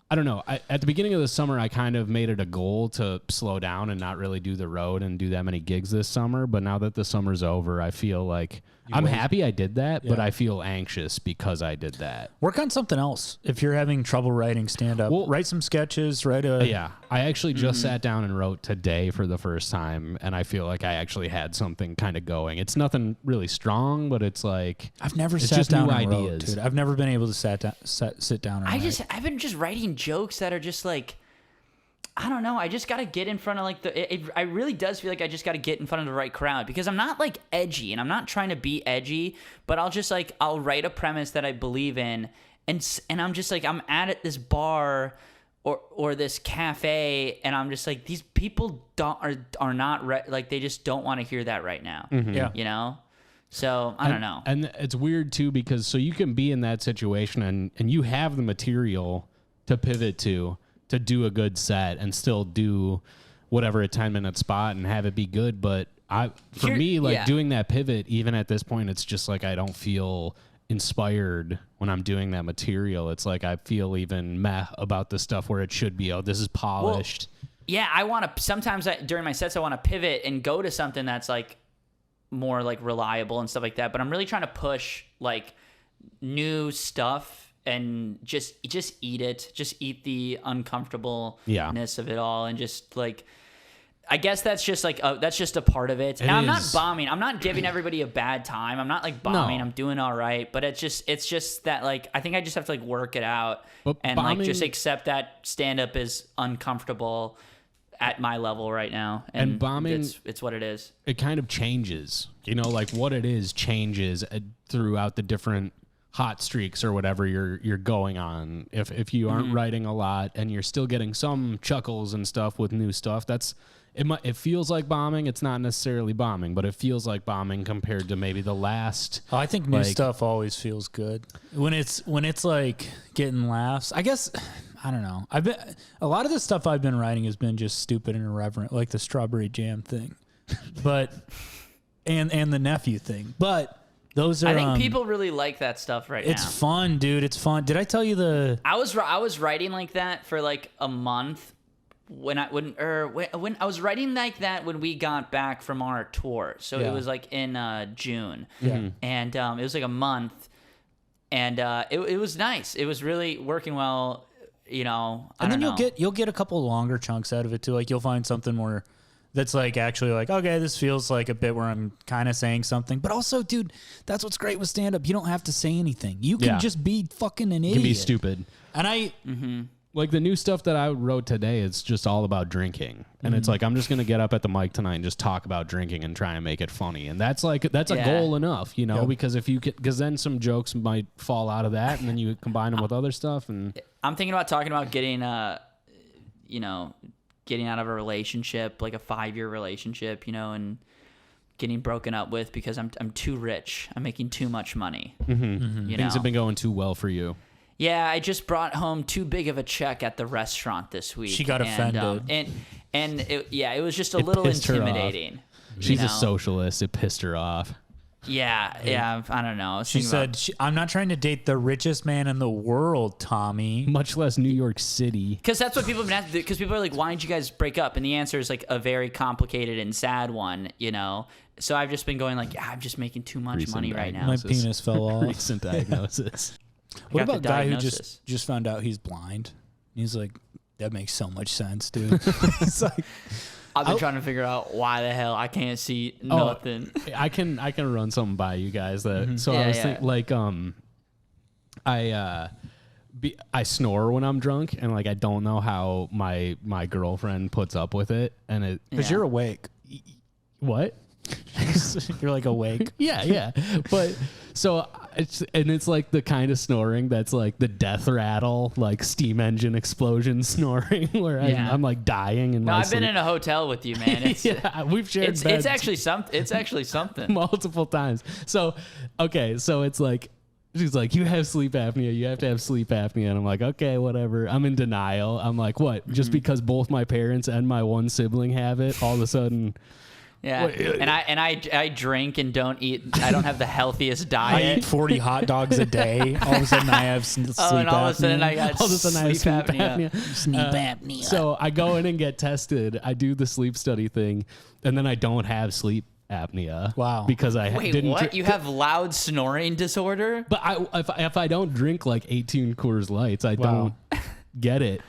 Speaker 3: I don't know. At the beginning of the summer, I kind of made it a goal to slow down and not really do the road and do that many gigs this summer. But now that the summer's over, I feel like I'm happy I did that, but
Speaker 1: Yeah.
Speaker 3: I feel anxious because I did that.
Speaker 1: Work on something else. If you're having trouble writing stand-up,
Speaker 3: Well-
Speaker 1: write some sketches, write a...
Speaker 3: Yeah, I actually just sat down and wrote today for the first time, and I feel like I actually had something kind of going. It's nothing really strong, but it's like
Speaker 1: I've never
Speaker 3: it's
Speaker 1: sat
Speaker 3: just
Speaker 1: down
Speaker 3: new
Speaker 1: and wrote,
Speaker 3: ideas.
Speaker 1: dude. I've never been able to sit down and write.
Speaker 2: I've been just writing jokes that are just like, I don't know. I just got to get in front of like I really does feel like I just got to get in front of the right crowd because I'm not like edgy and I'm not trying to be edgy, but I'll write a premise that I believe in. And I'm just like, I'm at this bar or this cafe and I'm just like, these people are not like, they just don't want to hear that right now.
Speaker 1: Yeah.
Speaker 2: You know? So I don't know.
Speaker 3: And it's weird too because so you can be in that situation and you have the material to pivot to do a good set and still do whatever a 10-minute spot and have it be good. But for me, doing that pivot, even at this point, it's just like I don't feel inspired when I'm doing that material. It's like I feel even meh about the stuff where it should be. Oh, this is polished.
Speaker 2: Yeah, I want to. Sometimes during my sets, I want to pivot and go to something that's like more like reliable and stuff like that. But I'm really trying to push like new stuff and just eat it. Just eat the uncomfortableness of it all, and just like. I guess that's just like that's just a part of it. And I'm not bombing. I'm not giving everybody a bad time. I'm not like bombing.
Speaker 3: No.
Speaker 2: I'm doing all right. But it's just that like I think I just have to like work it out
Speaker 3: But
Speaker 2: and like just
Speaker 3: bombing-
Speaker 2: accept that stand up is uncomfortable at my level right now.
Speaker 3: And bombing-
Speaker 2: it's what it is.
Speaker 3: It kind of changes. You know, like what it is changes throughout the different hot streaks or whatever you're going on. If you aren't writing a lot and you're still getting some chuckles and stuff with new stuff, it feels like bombing. It's not necessarily bombing, but it feels like bombing compared to maybe the last.
Speaker 1: Oh, I think new stuff always feels good when it's like getting laughs. I guess I don't know. A lot of the stuff I've been writing has been just stupid and irreverent, like the strawberry jam thing, but and the nephew thing. But those are.
Speaker 2: I think people really like that stuff right now.
Speaker 1: It's fun, dude. It's fun. Did I tell you the?
Speaker 2: I was writing like that for like a month. When I was writing like that when we got back from our tour, so
Speaker 1: Yeah.
Speaker 2: it was like in June,
Speaker 1: Yeah.
Speaker 2: and it was like a month, and it was nice. It was really working well, you know.
Speaker 1: And then you'll get a couple longer chunks out of it too. Like you'll find something more that's like actually like, okay, this feels like a bit where I'm kind of saying something. But also, dude, that's what's great with stand up. You don't have to say anything. You can just be fucking an idiot.
Speaker 3: Can be stupid.
Speaker 1: And
Speaker 3: Like the new stuff that I wrote today, it's just all about drinking. And it's like, I'm just going to get up at the mic tonight and just talk about drinking and try and make it funny. And that's a goal enough, you know,
Speaker 1: Yep.
Speaker 3: because then some jokes might fall out of that and then you combine them with other stuff. And
Speaker 2: I'm thinking about talking about getting getting out of a relationship, like a 5-year relationship, you know, and getting broken up with because I'm too rich. I'm making too much money. You know?
Speaker 3: things have been going too well for you.
Speaker 2: Yeah, I just brought home too big of a check at the restaurant this week.
Speaker 1: She got offended.
Speaker 2: And it was just a little
Speaker 3: pissed her off.
Speaker 2: intimidating.
Speaker 3: She's
Speaker 2: you
Speaker 3: a
Speaker 2: know?
Speaker 3: socialist. It pissed her off.
Speaker 2: Yeah, I don't know.
Speaker 1: She said, I'm not trying to date the richest man in the world, Tommy.
Speaker 3: Much less New York City.
Speaker 2: because that's what people have been asking. Because people are like, why did you guys break up? And the answer is like a very complicated and sad one, you know? So I've just been going like, I'm just making too much
Speaker 3: Recent
Speaker 2: money right now.
Speaker 1: My
Speaker 3: diagnosis.
Speaker 1: penis fell off.
Speaker 3: Recent diagnosis.
Speaker 1: What
Speaker 2: got the
Speaker 1: about guy who
Speaker 2: diagnosis.
Speaker 1: just found out he's blind? He's like, that makes so much sense, dude. It's like,
Speaker 2: I've been trying to figure out why the hell I can't see nothing.
Speaker 3: I can run something by you guys that. So I
Speaker 2: Yeah,
Speaker 3: was
Speaker 2: yeah.
Speaker 3: thinking like I snore when I'm drunk, and like I don't know how my girlfriend puts up with it, and it
Speaker 1: because
Speaker 2: Yeah.
Speaker 1: you're awake.
Speaker 3: what.
Speaker 1: You're like awake.
Speaker 3: Yeah. But so it's like the kind of snoring that's like the death rattle, like steam engine explosion snoring, where
Speaker 2: Yeah.
Speaker 3: I'm like dying. And
Speaker 2: No, I've been in a hotel with you, man. It's
Speaker 3: yeah, we've shared
Speaker 2: it's
Speaker 3: beds
Speaker 2: actually something.
Speaker 3: multiple times. So okay, so it's like she's like, you have sleep apnea. You have to have sleep apnea, and I'm like, okay, whatever. I'm in denial. I'm like, what? Just because both my parents and my one sibling have it, all of a sudden.
Speaker 2: Yeah, and I drink and don't eat. I don't have the healthiest
Speaker 1: I
Speaker 2: diet.
Speaker 1: eat 40 hot dogs a day. All of a sudden, I have sleep
Speaker 2: And all of a sudden
Speaker 1: apnea.
Speaker 2: I got
Speaker 3: All of a sudden I have
Speaker 2: sleep
Speaker 3: sleep
Speaker 2: apnea.
Speaker 3: apnea.
Speaker 4: Sleep apnea.
Speaker 3: So I go in and get tested. I do the sleep study thing, and then I don't have sleep apnea.
Speaker 1: Wow.
Speaker 3: Because I
Speaker 2: Wait,
Speaker 3: didn't.
Speaker 2: what? You have loud snoring disorder?
Speaker 3: But if I don't drink like 18 Coors Lights, I
Speaker 1: Wow.
Speaker 3: don't get it.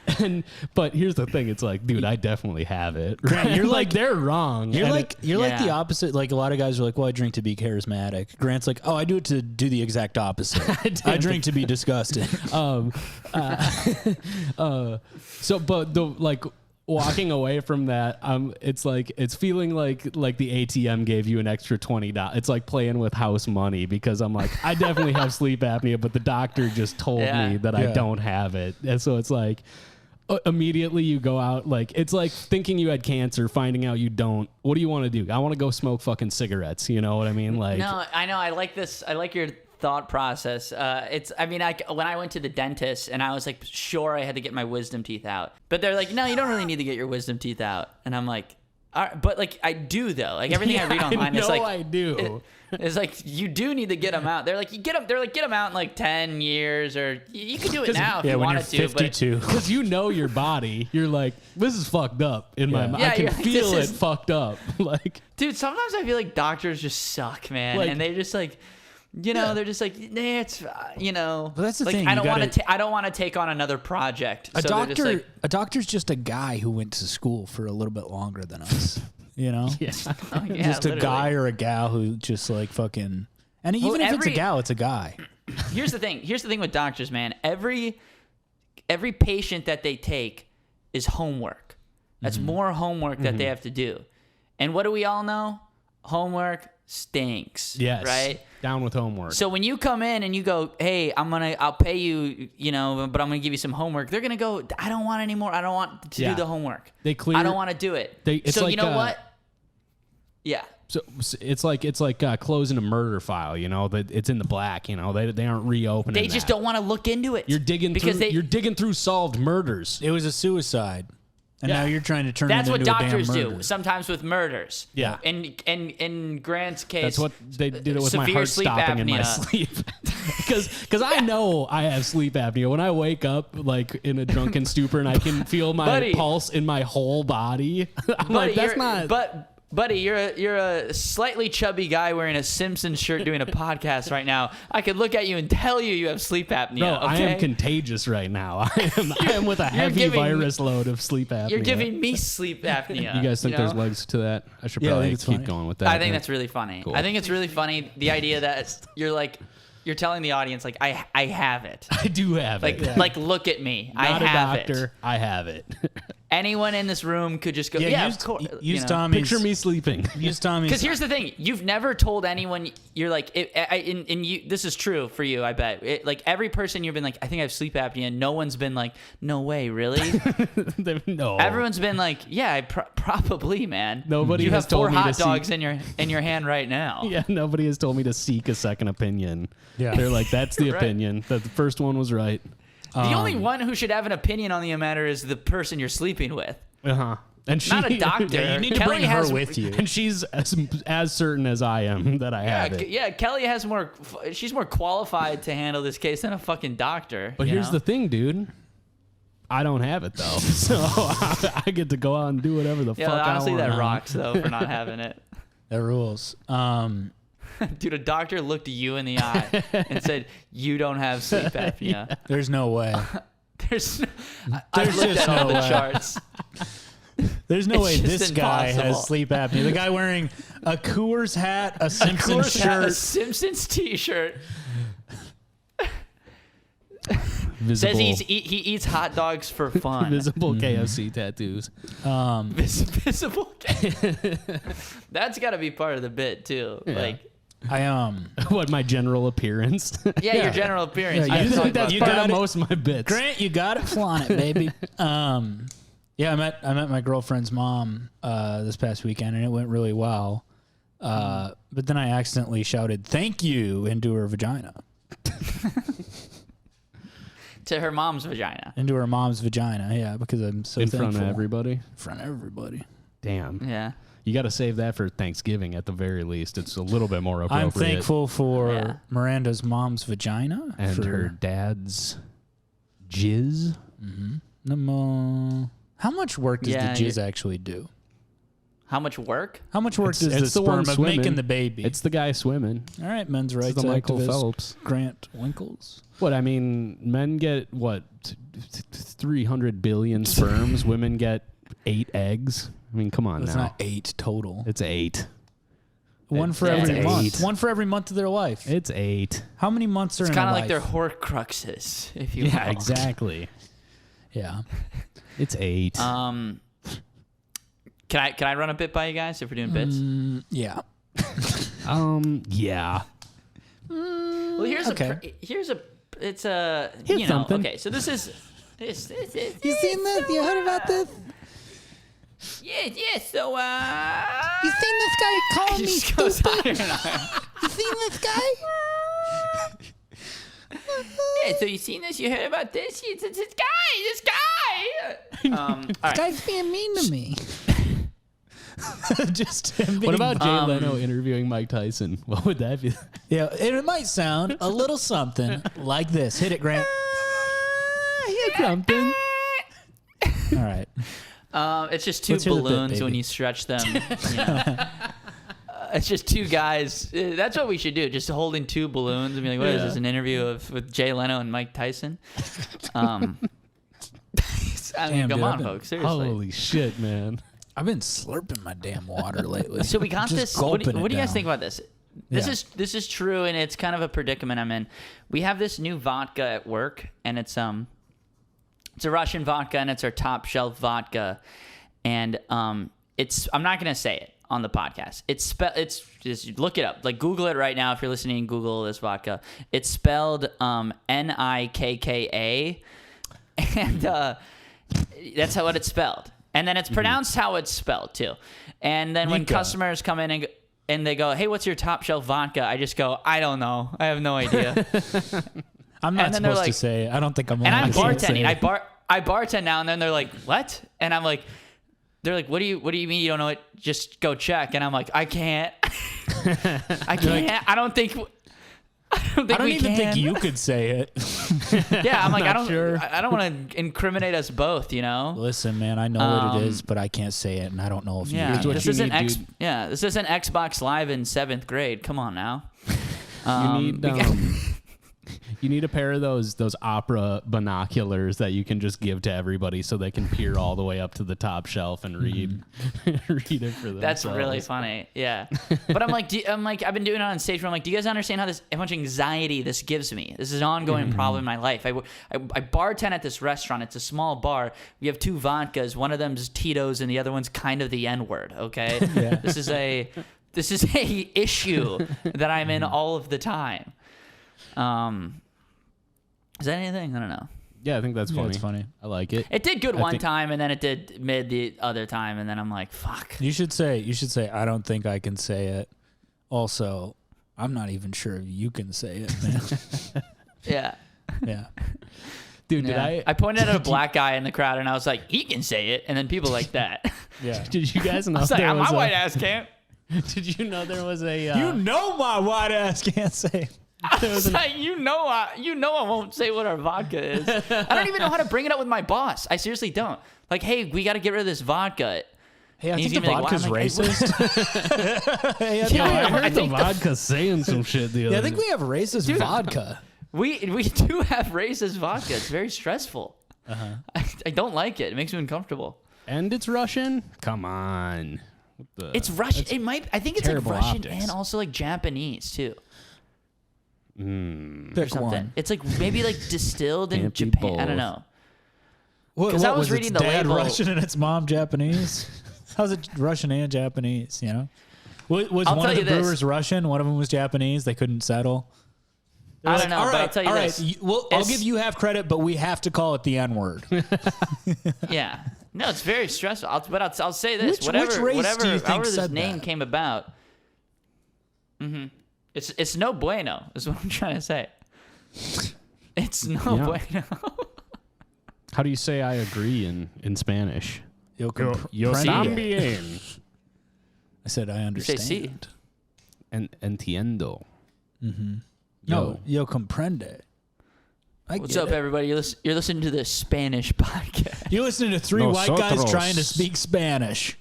Speaker 3: But here's the thing: it's like, dude, I definitely have it.
Speaker 1: Grant, you're like-
Speaker 3: they're wrong.
Speaker 1: You're
Speaker 3: And
Speaker 1: like you're like the
Speaker 2: Yeah.
Speaker 1: opposite. Like a lot of guys are like, well, I drink to be charismatic. Grant's like, oh, I do it to do the exact opposite. I drink to be disgusting.
Speaker 3: So, but the like walking away from that, it's like it's feeling like the ATM gave you an extra $20. It's like playing with house money because I'm like, I definitely have sleep apnea, but the doctor just told
Speaker 2: Yeah.
Speaker 3: me that I
Speaker 1: Yeah.
Speaker 3: don't have it, and so it's like immediately you go out like it's like thinking you had cancer, finding out you don't. What do you want to do? I want to go smoke fucking cigarettes. You know what I mean? Like,
Speaker 2: No, I know. I like this. I like your thought process. When I went to the dentist and I was like, sure, I had to get my wisdom teeth out, but they're like, no, you don't really need to get your wisdom teeth out, and I'm like, all right, but like I do though. Like everything I read online is like,
Speaker 3: I do.
Speaker 2: it's like you do need to get them out. They're like, you get them. They're like, get them out in like 10 years, or you can do it now if
Speaker 1: Yeah,
Speaker 2: you
Speaker 1: when you're
Speaker 2: wanted to. But
Speaker 1: 52.
Speaker 3: Because you know your body, you're like, this is fucked up in my
Speaker 1: Yeah.
Speaker 3: mind.
Speaker 2: Yeah,
Speaker 3: I can
Speaker 2: you're like,
Speaker 3: feel
Speaker 2: this
Speaker 3: it
Speaker 2: is-
Speaker 3: fucked up. Like,
Speaker 2: dude, sometimes I feel like doctors just suck, man,
Speaker 3: Like-
Speaker 2: and they just like. You know, they're just like, nah, it's you know.
Speaker 1: Well, that's the
Speaker 2: like,
Speaker 1: thing,
Speaker 2: I
Speaker 1: you
Speaker 2: don't want
Speaker 1: gotta-
Speaker 2: to. I don't want to take on another project.
Speaker 1: A
Speaker 2: So they're
Speaker 1: doctor,
Speaker 2: just like,
Speaker 1: a doctor's just a guy who went to school for a little bit longer than us. You know,
Speaker 2: oh, yeah,
Speaker 1: just a
Speaker 2: literally.
Speaker 1: guy or a gal who just like fucking. And even if it's a gal, it's a guy.
Speaker 2: Here's the thing. Here's the thing with doctors, man. Every patient that they take is homework. That's more homework that they have to do. And what do we all know? Homework stinks.
Speaker 3: yes,
Speaker 2: Right.
Speaker 3: down with homework.
Speaker 2: So when you come in and you go, hey, I'll pay you, you know, but I'm gonna give you some homework. They're gonna go, I don't want any more. I don't want to
Speaker 3: Yeah.
Speaker 2: do the homework.
Speaker 3: They clear-
Speaker 2: I don't want to do it.
Speaker 3: it's
Speaker 2: so
Speaker 3: like,
Speaker 2: you know what? Yeah.
Speaker 3: So it's like closing a murder file. You know that it's in the black. You know they aren't reopening.
Speaker 2: They just
Speaker 3: that.
Speaker 2: don't want to look into it.
Speaker 3: You're digging
Speaker 2: because
Speaker 3: through. You're digging through solved murders.
Speaker 1: It was a suicide, and
Speaker 3: Yeah.
Speaker 1: now you're trying to turn
Speaker 2: That's
Speaker 1: it
Speaker 2: what
Speaker 1: into a
Speaker 2: doctors
Speaker 1: damn
Speaker 2: do
Speaker 1: murder.
Speaker 2: sometimes with murders.
Speaker 3: Yeah.
Speaker 2: And in Grant's case,
Speaker 3: That's what they did it with my
Speaker 2: severe
Speaker 3: heart
Speaker 2: sleep
Speaker 3: stopping in my
Speaker 2: apnea.
Speaker 3: sleep. Because I know I have sleep apnea. When I wake up like in a drunken stupor and I can feel my
Speaker 2: Buddy.
Speaker 3: pulse in my whole body, I'm like, that's not.
Speaker 2: Buddy, you're a slightly chubby guy wearing a Simpsons shirt doing a podcast right now. I could look at you and tell you have sleep apnea.
Speaker 3: no, I
Speaker 2: okay?
Speaker 3: am contagious right now. I am with a heavy
Speaker 2: giving-
Speaker 3: virus load of sleep apnea.
Speaker 2: You're giving me sleep apnea.
Speaker 3: You guys think
Speaker 2: know?
Speaker 3: there's legs to that? I should
Speaker 1: Yeah, I
Speaker 3: probably
Speaker 1: think it's
Speaker 3: keep
Speaker 1: funny.
Speaker 3: going with that.
Speaker 2: I think that's really funny.
Speaker 3: Cool.
Speaker 2: I think it's really funny the idea that you're telling the audience like I have it.
Speaker 3: I do have
Speaker 2: Like
Speaker 3: it.
Speaker 2: like look at me.
Speaker 3: Not
Speaker 2: I have
Speaker 3: a doctor.
Speaker 2: it.
Speaker 3: I have it.
Speaker 2: anyone in this room could just go, yeah, of course.
Speaker 1: Use Tommy's.
Speaker 3: Picture me sleeping.
Speaker 1: Use Tommy's.
Speaker 2: Because here's the thing: you've never told anyone. You're like, this is true for you. I bet. Like every person you've been like, I think I have sleep apnea. No one's been like, no way, really.
Speaker 3: No.
Speaker 2: Everyone's been like, yeah, probably, man.
Speaker 3: Nobody
Speaker 2: you
Speaker 3: has
Speaker 2: have 4
Speaker 3: told me
Speaker 2: hot
Speaker 3: to
Speaker 2: dogs
Speaker 3: seek-
Speaker 2: in your hand right now.
Speaker 3: Yeah, nobody has told me to seek a second opinion.
Speaker 1: Yeah.
Speaker 3: They're like, that's the
Speaker 2: Right.
Speaker 3: opinion. That the first one was right.
Speaker 2: The only one who should have an opinion on the matter is the person you're sleeping with.
Speaker 3: Uh-huh. And she,
Speaker 2: Not a doctor.
Speaker 1: Yeah, you need to
Speaker 2: Kelly
Speaker 1: bring her
Speaker 2: has-
Speaker 1: with you.
Speaker 3: And she's as certain as I am that I have it.
Speaker 2: Yeah, Kelly has more. She's more qualified to handle this case than a fucking doctor.
Speaker 3: But
Speaker 2: you
Speaker 3: here's
Speaker 2: know?
Speaker 3: the thing, dude. I don't have it though, so I get to go out and do whatever the
Speaker 2: Yeah,
Speaker 3: fuck
Speaker 2: honestly,
Speaker 3: I want.
Speaker 2: that rocks though for not having it.
Speaker 1: That rules.
Speaker 2: Dude, a doctor looked you in the eye and said, "You don't have sleep apnea."
Speaker 1: There's no way.
Speaker 2: There's I
Speaker 1: There's
Speaker 2: looked
Speaker 1: just
Speaker 2: at all
Speaker 1: no
Speaker 2: the
Speaker 1: way.
Speaker 2: charts.
Speaker 1: There's no
Speaker 2: It's
Speaker 1: way
Speaker 2: just
Speaker 1: this guy
Speaker 2: impossible.
Speaker 1: has sleep apnea. The guy wearing a Coors hat, a Simpsons
Speaker 2: Coors had a
Speaker 1: shirt.
Speaker 2: Simpsons T-shirt.
Speaker 3: Visible,
Speaker 2: Says he eats hot dogs for fun.
Speaker 3: visible KFC tattoos.
Speaker 2: Visible. That's got to be part of the bit too.
Speaker 3: Yeah.
Speaker 2: Like,
Speaker 3: What, my general appearance?
Speaker 2: yeah, your general appearance.
Speaker 1: Yeah,
Speaker 3: I
Speaker 1: you
Speaker 3: just
Speaker 1: talk
Speaker 3: think that's
Speaker 1: about- you
Speaker 3: part
Speaker 1: got
Speaker 3: of
Speaker 1: it.
Speaker 3: most of my bits.
Speaker 1: Grant, you got it. Flaunt it, baby. Yeah, I met my girlfriend's mom this past weekend, and it went really well. But then I accidentally shouted "thank you" into her vagina.
Speaker 2: To her mom's vagina.
Speaker 1: Into her mom's vagina, yeah, because I'm so
Speaker 3: In
Speaker 1: thankful.
Speaker 3: front of everybody.
Speaker 1: In front of everybody.
Speaker 3: Damn.
Speaker 2: Yeah.
Speaker 3: You got to save that for Thanksgiving at the very least. It's a little bit more appropriate.
Speaker 1: I'm thankful for
Speaker 2: Yeah.
Speaker 1: Miranda's mom's vagina.
Speaker 3: And
Speaker 1: for
Speaker 3: her dad's jizz.
Speaker 1: How much work does
Speaker 2: Yeah,
Speaker 1: the jizz actually do?
Speaker 2: How much work?
Speaker 1: How much work does the
Speaker 3: It's the one
Speaker 1: sperm of
Speaker 3: swimming.
Speaker 1: making the baby?
Speaker 3: It's the guy swimming.
Speaker 1: All right, men's rights
Speaker 3: It's the Michael
Speaker 1: activist
Speaker 3: Phelps.
Speaker 1: Grant Winkles.
Speaker 3: What, I mean, men get, 300 billion sperms. Women get 8 eggs. I mean, come on
Speaker 1: It's
Speaker 3: now.
Speaker 1: not 8 total.
Speaker 3: It's 8.
Speaker 1: One for
Speaker 2: It's
Speaker 1: every
Speaker 2: 8.
Speaker 1: month. One for every month of their life.
Speaker 3: It's 8.
Speaker 1: How many months are
Speaker 2: It's
Speaker 1: in a
Speaker 2: kind of
Speaker 1: life?
Speaker 2: like their Horcruxes, if you
Speaker 3: Yeah,
Speaker 2: will.
Speaker 3: exactly.
Speaker 1: Yeah.
Speaker 3: It's 8.
Speaker 2: Can I run a bit by you guys if we're doing bits?
Speaker 1: Yeah.
Speaker 3: Yeah.
Speaker 2: Well, here's
Speaker 1: okay.
Speaker 2: it's a
Speaker 3: Here's
Speaker 2: you know
Speaker 3: something.
Speaker 2: okay. So this is
Speaker 1: You seen this? You heard about this?
Speaker 2: yeah. So
Speaker 1: You seen this guy calling
Speaker 2: it
Speaker 1: me
Speaker 2: just goes
Speaker 1: stupid?
Speaker 2: higher and higher.
Speaker 1: You seen this guy?
Speaker 2: Yeah, so you seen this? You heard about this? It's this guy. All right.
Speaker 1: Guy's being mean to me. Just him
Speaker 3: What
Speaker 1: being-
Speaker 3: about Jay Leno interviewing Mike Tyson? What would that be?
Speaker 1: Yeah, and it might sound a little something like this. Hit it, Grant.
Speaker 3: Here's something.
Speaker 1: All right.
Speaker 2: It's just 2
Speaker 1: Let's hear the bit,
Speaker 2: balloons when
Speaker 1: baby.
Speaker 2: you stretch them. You know. It's just 2 guys. That's what we should do. Just holding 2 balloons and be like, "What is this? An interview with Jay Leno and Mike Tyson?" I mean,
Speaker 1: Damn,
Speaker 2: come
Speaker 1: dude,
Speaker 2: on,
Speaker 1: I've been-
Speaker 2: folks. Seriously.
Speaker 3: Holy shit, man.
Speaker 1: I've been slurping my damn water lately.
Speaker 2: So we got
Speaker 1: Just
Speaker 2: this. What do
Speaker 1: gulping
Speaker 2: you
Speaker 1: it
Speaker 2: guys
Speaker 1: down.
Speaker 2: think about this?
Speaker 1: Yeah.
Speaker 2: This is true, and it's kind of a predicament I'm in. We have this new vodka at work, and it's a Russian vodka, and it's our top shelf vodka, and it's I'm not gonna say it on the podcast. It's just look it up, like Google it right now if you're listening. Google this vodka. It's spelled Nikka, and that's how it's spelled. And then it's pronounced how it's spelled too. And then when
Speaker 1: Nika.
Speaker 2: customers come in and they go, "Hey, what's your top shelf vodka?" I just go, "I don't know. I have no idea."
Speaker 1: I'm not
Speaker 2: and then they're
Speaker 1: supposed to
Speaker 2: like-
Speaker 1: say it. I don't think I'm
Speaker 2: and I'm
Speaker 1: allowed to say
Speaker 2: bartending.
Speaker 1: it.
Speaker 2: I bartend now, and then they're like, "What?" And I'm like, "They're like, what do you mean you don't know it? Just go check." And I'm like, "I can't. I can't. I don't think
Speaker 1: I don't
Speaker 2: we
Speaker 1: even
Speaker 2: can."
Speaker 1: think you could say it.
Speaker 2: Yeah, I'm like, I
Speaker 1: not
Speaker 2: don't.
Speaker 1: sure.
Speaker 2: I don't want to incriminate us both. You know.
Speaker 1: Listen, man, I know what it is, but I can't say it, and I don't know if
Speaker 2: Yeah,
Speaker 1: you
Speaker 3: Here's
Speaker 1: can.
Speaker 3: what
Speaker 2: this
Speaker 3: you
Speaker 2: isn't
Speaker 3: need, dude.
Speaker 2: this isn't Xbox Live in 7th grade. Come on now.
Speaker 3: You need You need a pair of those opera binoculars that you can just give to everybody so they can peer all the way up to the top shelf and read read it for themselves.
Speaker 2: That's really funny. Yeah. But I'm like, I've been doing it on stage where I'm like, do you guys understand how much anxiety this gives me? This is an ongoing problem in my life. I bartend at this restaurant. It's a small bar. We have 2 vodkas. One of them's Tito's and the other one's kind of the N-word. Okay. Yeah. This is a issue that I'm in all of the time. Is that anything? I don't know.
Speaker 3: Yeah, I think that's funny.
Speaker 1: It's funny.
Speaker 3: I like it.
Speaker 2: It did good one time, and then it did mid the other time, and then I'm like, fuck.
Speaker 1: You should say, I don't think I can say it. Also, I'm not even sure if you can say it, man.
Speaker 2: Yeah.
Speaker 1: Yeah.
Speaker 3: Dude,
Speaker 2: Yeah. I pointed at a black guy in the crowd, and I was like, he can say it, and then people like that.
Speaker 1: Yeah.
Speaker 3: Did you guys know
Speaker 2: I was like,
Speaker 3: there was
Speaker 2: my white ass can't.
Speaker 3: Did you know there was a
Speaker 1: You know my white ass can't say it.
Speaker 2: I was like, you know I won't say what our vodka is. I don't even know how to bring it up with my boss. I seriously don't. Like, hey, we got to get rid of this vodka.
Speaker 1: Hey, I think the vodka's racist.
Speaker 3: I heard the vodka saying some shit the other day.
Speaker 1: I think we have racist vodka.
Speaker 2: We do have racist vodka. It's very stressful. I don't like it. It makes me uncomfortable.
Speaker 3: And it's Russian? Come on.
Speaker 2: It's Russian. I think it's like
Speaker 3: terrible
Speaker 2: Russian
Speaker 3: optics.
Speaker 2: and also like Japanese too. Or
Speaker 1: Pick
Speaker 2: something.
Speaker 1: one.
Speaker 2: It's like maybe like distilled in
Speaker 3: Can't be
Speaker 2: Japan. I
Speaker 3: both.
Speaker 2: don't know.
Speaker 1: Because
Speaker 2: I was reading
Speaker 1: its
Speaker 2: the
Speaker 1: dad
Speaker 2: label.
Speaker 1: Russian and its mom Japanese. How's it Russian and Japanese? You know, was
Speaker 2: I'll
Speaker 1: one
Speaker 2: tell
Speaker 1: of the
Speaker 2: you this.
Speaker 1: brewers Russian? One of them was Japanese. They couldn't settle. They're
Speaker 2: I
Speaker 1: like,
Speaker 2: don't know,
Speaker 1: all
Speaker 2: but
Speaker 1: right,
Speaker 2: I'll tell you
Speaker 1: all right.
Speaker 2: this.
Speaker 1: I'll give you half credit, but we have to call it the N word.
Speaker 2: Yeah. No, it's very stressful. I'll say this.
Speaker 1: Which race do you think
Speaker 2: however this
Speaker 1: said
Speaker 2: name
Speaker 1: that?
Speaker 2: came about. It's no bueno, is what I'm trying to say. It's no bueno.
Speaker 3: How do you say I agree in Spanish?
Speaker 1: Yo
Speaker 3: Yo
Speaker 1: comprende.
Speaker 3: también.
Speaker 1: I said I
Speaker 2: say sí.
Speaker 1: understand.
Speaker 3: Entiendo.
Speaker 1: No, yo comprende.
Speaker 2: What's up, everybody? You're listening to the Spanish podcast.
Speaker 1: You're listening to 3 white guys
Speaker 3: Nosotros.
Speaker 1: trying to speak Spanish.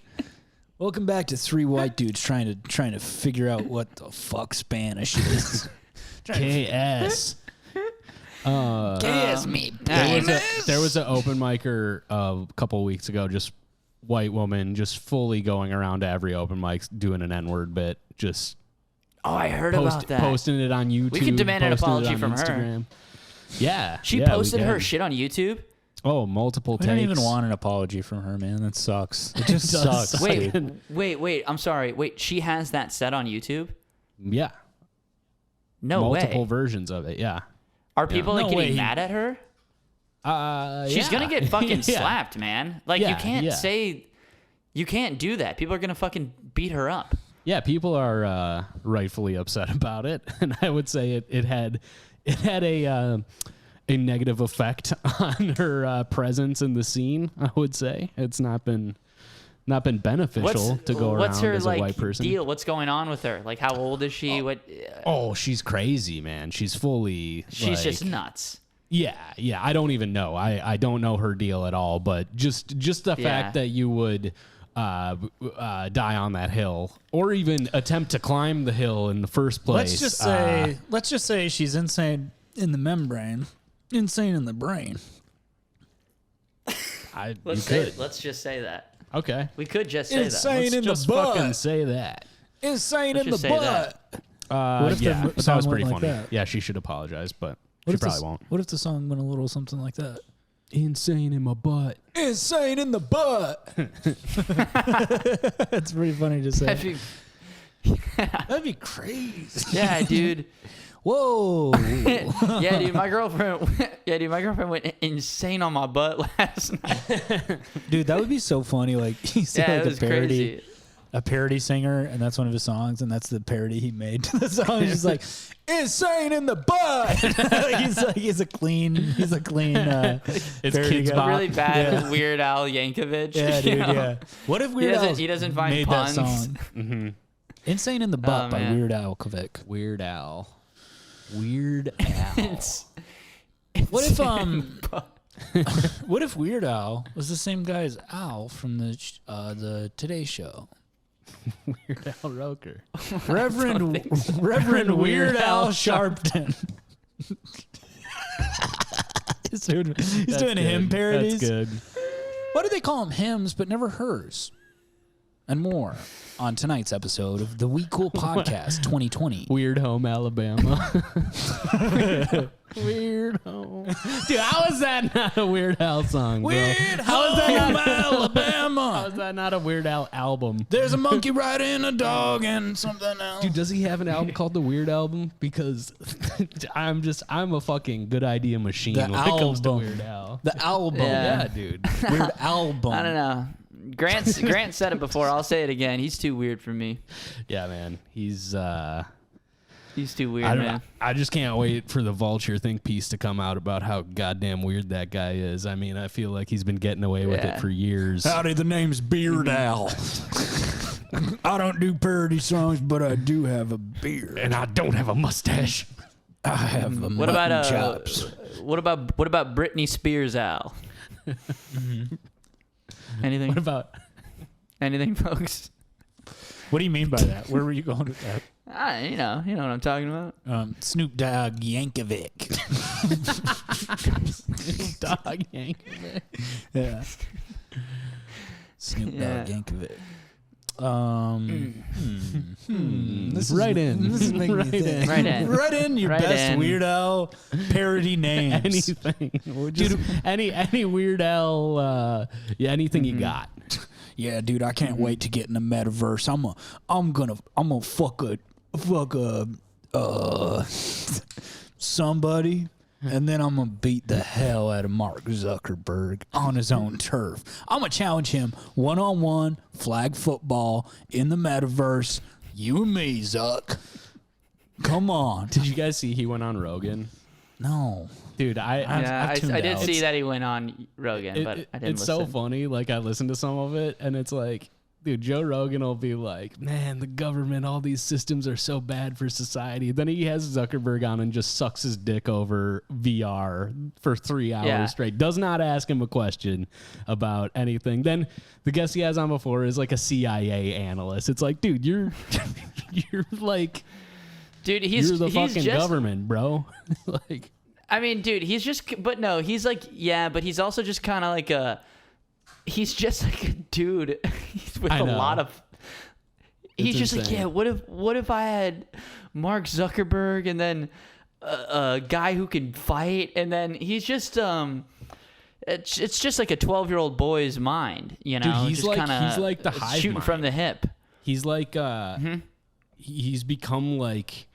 Speaker 1: Welcome back to 3 white dudes trying to figure out what the fuck Spanish is.
Speaker 3: KS.
Speaker 1: Kiss me,
Speaker 3: There was an open micer a couple of weeks ago, just white woman, just fully going around to every open mic doing an N-word bit, just
Speaker 2: Oh, I heard about that.
Speaker 3: posting it on YouTube.
Speaker 2: We could demand an
Speaker 3: posting it
Speaker 2: apology
Speaker 3: on
Speaker 2: from her.
Speaker 3: Instagram. Yeah.
Speaker 2: She
Speaker 3: yeah,
Speaker 2: posted
Speaker 3: we
Speaker 2: her
Speaker 3: can.
Speaker 2: shit on YouTube.
Speaker 3: Oh, multiple
Speaker 1: I
Speaker 3: takes.
Speaker 1: don't even want an apology from her, man. That sucks. It just
Speaker 3: does
Speaker 1: sucks.
Speaker 3: suck.
Speaker 2: Wait. I'm sorry. Wait, she has that set on YouTube?
Speaker 3: Yeah.
Speaker 2: No
Speaker 3: Multiple
Speaker 2: way.
Speaker 3: versions of it. Yeah.
Speaker 2: Are people like
Speaker 1: No
Speaker 2: getting
Speaker 1: way.
Speaker 2: mad at her? She's
Speaker 3: yeah.
Speaker 2: gonna get fucking
Speaker 3: Yeah.
Speaker 2: slapped, man. Like you
Speaker 3: Yeah,
Speaker 2: can't
Speaker 3: yeah.
Speaker 2: say, you can't do that. People are gonna fucking beat her up.
Speaker 3: Yeah, people are rightfully upset about it, and I would say it had a negative effect on her presence in the scene. I would say it's not been beneficial to go
Speaker 2: what's
Speaker 3: around
Speaker 2: her
Speaker 3: as a
Speaker 2: like
Speaker 3: white person.
Speaker 2: deal? What's going on with her? Like, how old is she? What?
Speaker 3: Oh, she's crazy, man. She's fully.
Speaker 2: She's
Speaker 3: like,
Speaker 2: just nuts.
Speaker 3: Yeah. I don't even know. I don't know her deal at all. But just the
Speaker 2: Yeah.
Speaker 3: fact that you would die on that hill, or even attempt to climb the hill in the first place.
Speaker 1: Let's just say she's insane in the membrane, insane in the brain.
Speaker 2: Let's just say that.
Speaker 3: Okay.
Speaker 2: We could just say that.
Speaker 1: Insane
Speaker 3: Let's
Speaker 1: in the
Speaker 3: just fucking
Speaker 1: butt.
Speaker 3: say that.
Speaker 1: Insane
Speaker 2: Let's
Speaker 1: in the
Speaker 2: just say
Speaker 1: butt.
Speaker 2: that.
Speaker 1: if the
Speaker 3: Yeah, but that
Speaker 1: song
Speaker 3: was pretty
Speaker 1: went like
Speaker 3: funny.
Speaker 1: that?
Speaker 3: Yeah, she should apologize, but
Speaker 1: What
Speaker 3: she
Speaker 1: if
Speaker 3: probably won't.
Speaker 1: What if the song went a little something like that?
Speaker 3: Insane in my butt.
Speaker 1: Insane in the butt. That's pretty funny to say. That'd be crazy.
Speaker 2: Yeah, dude.
Speaker 1: Whoa.
Speaker 2: Yeah, dude. My girlfriend went insane on my butt last night.
Speaker 1: Dude, that would be so funny. Like he's
Speaker 2: Yeah,
Speaker 1: like
Speaker 2: it was
Speaker 1: a parody.
Speaker 2: crazy.
Speaker 1: A parody singer, and that's one of his songs, and that's the parody he made to the song. He's just like, "Insane in the butt." he's a clean.
Speaker 3: It's
Speaker 1: parody
Speaker 3: Kids
Speaker 1: guy.
Speaker 3: Bop.
Speaker 2: Really bad
Speaker 1: Yeah.
Speaker 2: with Weird Al Yankovic.
Speaker 1: Yeah,
Speaker 2: you
Speaker 1: dude.
Speaker 2: know?
Speaker 1: Yeah. What if Weird Al
Speaker 2: he doesn't find
Speaker 1: made
Speaker 2: puns.
Speaker 1: that song?
Speaker 3: Mm-hmm.
Speaker 1: "Insane in the Butt" by
Speaker 2: man.
Speaker 1: Weird Al Kovic.
Speaker 3: Weird Al. Weird Al.
Speaker 2: It's
Speaker 1: What if What if Weird Al was the same guy as Al from the Today Show?
Speaker 3: Weird Al Roker.
Speaker 1: Reverend Weird Al Sharpton. He's doing hymn parodies.
Speaker 3: That's good.
Speaker 1: Why do they call them hymns but never hers? And more on tonight's episode of the We Cool Podcast 2020.
Speaker 3: Weird Home, Alabama. Weird Home. Dude, how is that not a Weird Al song, bro?
Speaker 1: Weird
Speaker 3: How is that
Speaker 1: Home,
Speaker 3: not
Speaker 1: Alabama.
Speaker 3: How is that not a Weird Al album?
Speaker 1: There's a monkey riding a dog and something else.
Speaker 3: Dude, does he have an album called The Weird Album? Because I'm a fucking good idea machine
Speaker 1: The
Speaker 3: when it comes to
Speaker 1: album.
Speaker 3: Weird Al.
Speaker 1: The album.
Speaker 2: Yeah.
Speaker 3: dude.
Speaker 1: Weird album.
Speaker 2: I don't know. Grant said it before. I'll say it again. He's too weird for me.
Speaker 3: Yeah, man. He's
Speaker 2: too weird, man.
Speaker 3: I just can't wait for the Vulture think piece to come out about how goddamn weird that guy is. I mean, I feel like he's been getting away with it for years.
Speaker 1: Howdy, the name's Beard Owl. I don't do parody songs, but I do have a beard.
Speaker 3: And I don't have a mustache.
Speaker 1: I have a
Speaker 2: What about
Speaker 1: mutton chops.
Speaker 2: what about Britney Spears, Al? Anything?
Speaker 3: What about
Speaker 2: Anything, folks?
Speaker 1: What do you mean by that? Where were you going with that?
Speaker 2: You know what I'm talking about.
Speaker 1: Snoop Dogg Yankovic.
Speaker 3: Dog Yankovic?
Speaker 1: Yeah. Snoop Dogg Yankovic. This
Speaker 3: Right in.
Speaker 1: This is making me think.
Speaker 2: Right in.
Speaker 1: Your
Speaker 2: Right
Speaker 1: best
Speaker 2: in.
Speaker 1: Weird Al parody names.
Speaker 3: Anything. Or just any Weird Al, anything you got.
Speaker 1: Yeah, dude, I can't wait to get in the metaverse. I'm gonna fuck somebody, and then I'm gonna beat the hell out of Mark Zuckerberg on his own turf. I'm gonna challenge him 1-on-1 flag football in the metaverse. You and me, Zuck. Come on.
Speaker 3: Did you guys see he went on Rogan?
Speaker 1: No.
Speaker 3: Dude,
Speaker 2: Yeah, I
Speaker 1: tuned
Speaker 2: did
Speaker 1: out.
Speaker 2: see that he went on Rogan, but I didn't
Speaker 3: it's
Speaker 2: listen.
Speaker 3: so funny. Like, I listened to some of it, and it's like, dude, Joe Rogan will be like, man, the government, all these systems are so bad for society. Then he has Zuckerberg on and just sucks his dick over VR for 3 hours straight. Does not ask him a question about anything. Then the guest he has on before is like a CIA analyst. It's like, dude, you're like,
Speaker 2: Dude,
Speaker 3: you're the fucking
Speaker 2: just,
Speaker 3: government, bro. Like,
Speaker 2: I mean, dude, he's just, but no, he's like, yeah, but he's also just kind of like he's just like a dude he's with
Speaker 3: I
Speaker 2: a
Speaker 3: know.
Speaker 2: lot of, he's
Speaker 3: It's
Speaker 2: just like,
Speaker 3: insane.
Speaker 2: yeah, what if I had Mark Zuckerberg and then a guy who can fight, and then he's just, it's just like a 12-year-old boy's mind, you know?
Speaker 3: Dude, he's
Speaker 2: just
Speaker 3: like-
Speaker 2: kinda
Speaker 3: he's like the hive
Speaker 2: shooting
Speaker 3: mind.
Speaker 2: from the hip.
Speaker 3: he's like, he's become like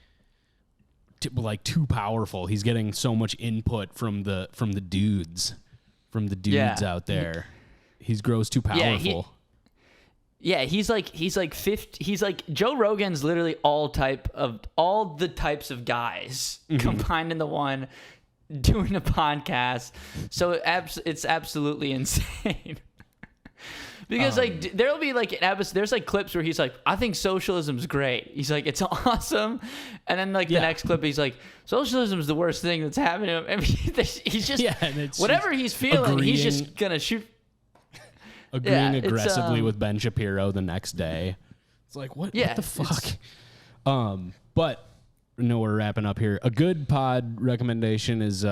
Speaker 3: too powerful. He's getting so much input from the dudes out there. He grows too powerful.
Speaker 2: Yeah, he's like 50. He's like Joe Rogan's literally all the types of guys combined into one, doing a podcast. So it's absolutely insane. Because like there'll be like an episode, there's like clips where he's like, I think socialism's great. He's like, it's awesome. And then like the next clip, he's like, socialism is the worst thing that's happened to him. I mean, he's just
Speaker 3: and it's
Speaker 2: whatever he's feeling, he's
Speaker 3: agreeing-
Speaker 2: just gonna shoot.
Speaker 3: agreeing
Speaker 2: it's,
Speaker 3: aggressively with Ben Shapiro the next day. It's like, what the fuck? But no, we're wrapping up here. A good pod recommendation is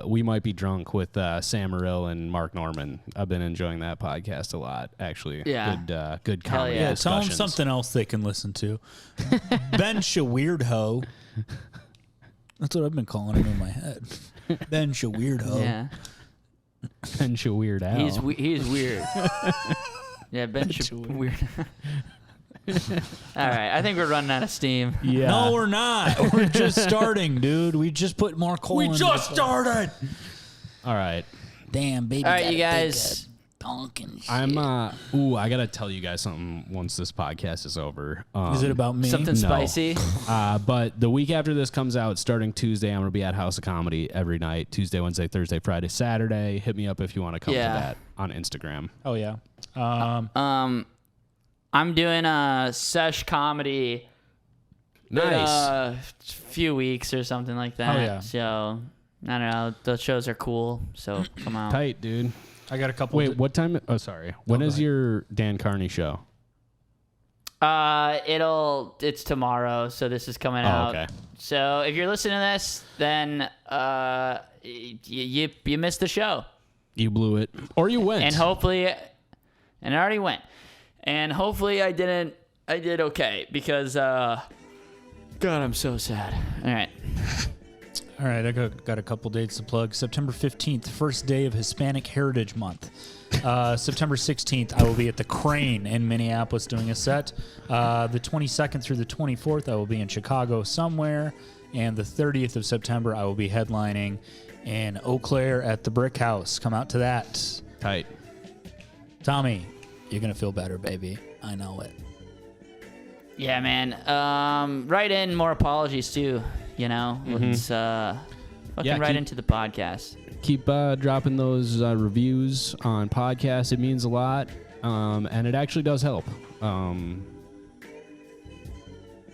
Speaker 3: We Might Be Drunk with Sam Morrill and Mark Norman. I've been enjoying that podcast a lot, actually.
Speaker 2: Yeah.
Speaker 3: Good
Speaker 2: Hell
Speaker 3: comedy
Speaker 2: yeah.
Speaker 1: Tell them
Speaker 3: discussions.
Speaker 1: something else they can listen to. Ben Weird-Ho. That's what I've been calling him in my head. Ben Weird-Ho.
Speaker 2: Yeah,
Speaker 3: Ben Weird Al.
Speaker 2: he's weird. Yeah, Ben weird. All right, I think we're running out of steam.
Speaker 3: Yeah.
Speaker 1: No, we're not. We're just starting, dude. We just put more coal in.
Speaker 3: started. All right.
Speaker 1: Damn, baby.
Speaker 2: All right,
Speaker 1: got
Speaker 2: you
Speaker 1: a big,
Speaker 2: guys.
Speaker 1: donkin' shit.
Speaker 3: I gotta tell you guys something once this podcast is over.
Speaker 1: Is it about me?
Speaker 2: Something
Speaker 3: No.
Speaker 2: spicy.
Speaker 3: But the week after this comes out, starting Tuesday, I'm gonna be at House of Comedy every night. Tuesday, Wednesday, Thursday, Friday, Saturday. Hit me up if you want to come to that on Instagram.
Speaker 1: Oh, yeah.
Speaker 2: I'm doing a sesh comedy.
Speaker 3: Nice.
Speaker 2: In a few weeks or something like that.
Speaker 1: Oh, yeah.
Speaker 2: So I don't know. Those shows are cool. So come out.
Speaker 3: Tight, dude.
Speaker 1: I got a couple.
Speaker 3: Wait, what time? Oh, sorry. When
Speaker 1: go
Speaker 3: is
Speaker 1: ahead.
Speaker 3: your Dan Carney show?
Speaker 2: It's tomorrow, so this is coming out.
Speaker 3: Okay.
Speaker 2: So if you're listening to this, then you missed the show.
Speaker 3: You blew it. Or you went.
Speaker 2: And hopefully, and I already went. And hopefully I did okay because, God, I'm so sad. All right.
Speaker 1: All right, I got a couple dates to plug. September 15th, first day of Hispanic Heritage Month. September 16th, I will be at the Crane in Minneapolis doing a set. The 22nd through the 24th, I will be in Chicago somewhere. And the 30th of September, I will be headlining in Eau Claire at the Brick House. Come out to that.
Speaker 3: Tight.
Speaker 1: Tommy, you're going to feel better, baby. I know it.
Speaker 2: Yeah, man. Write in more apologies, too. You know, let's write into the podcast.
Speaker 3: Keep dropping those reviews on podcasts. It means a lot, and it actually does help.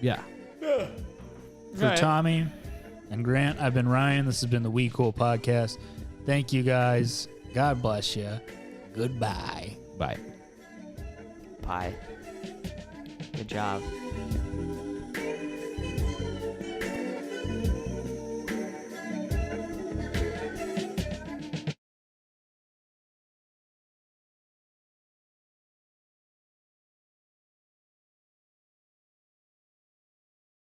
Speaker 3: Yeah.
Speaker 1: For Tommy and Grant, I've been Ryan. This has been the We Cool Podcast. Thank you, guys. God bless you. Goodbye.
Speaker 3: Bye.
Speaker 2: Bye. Good job.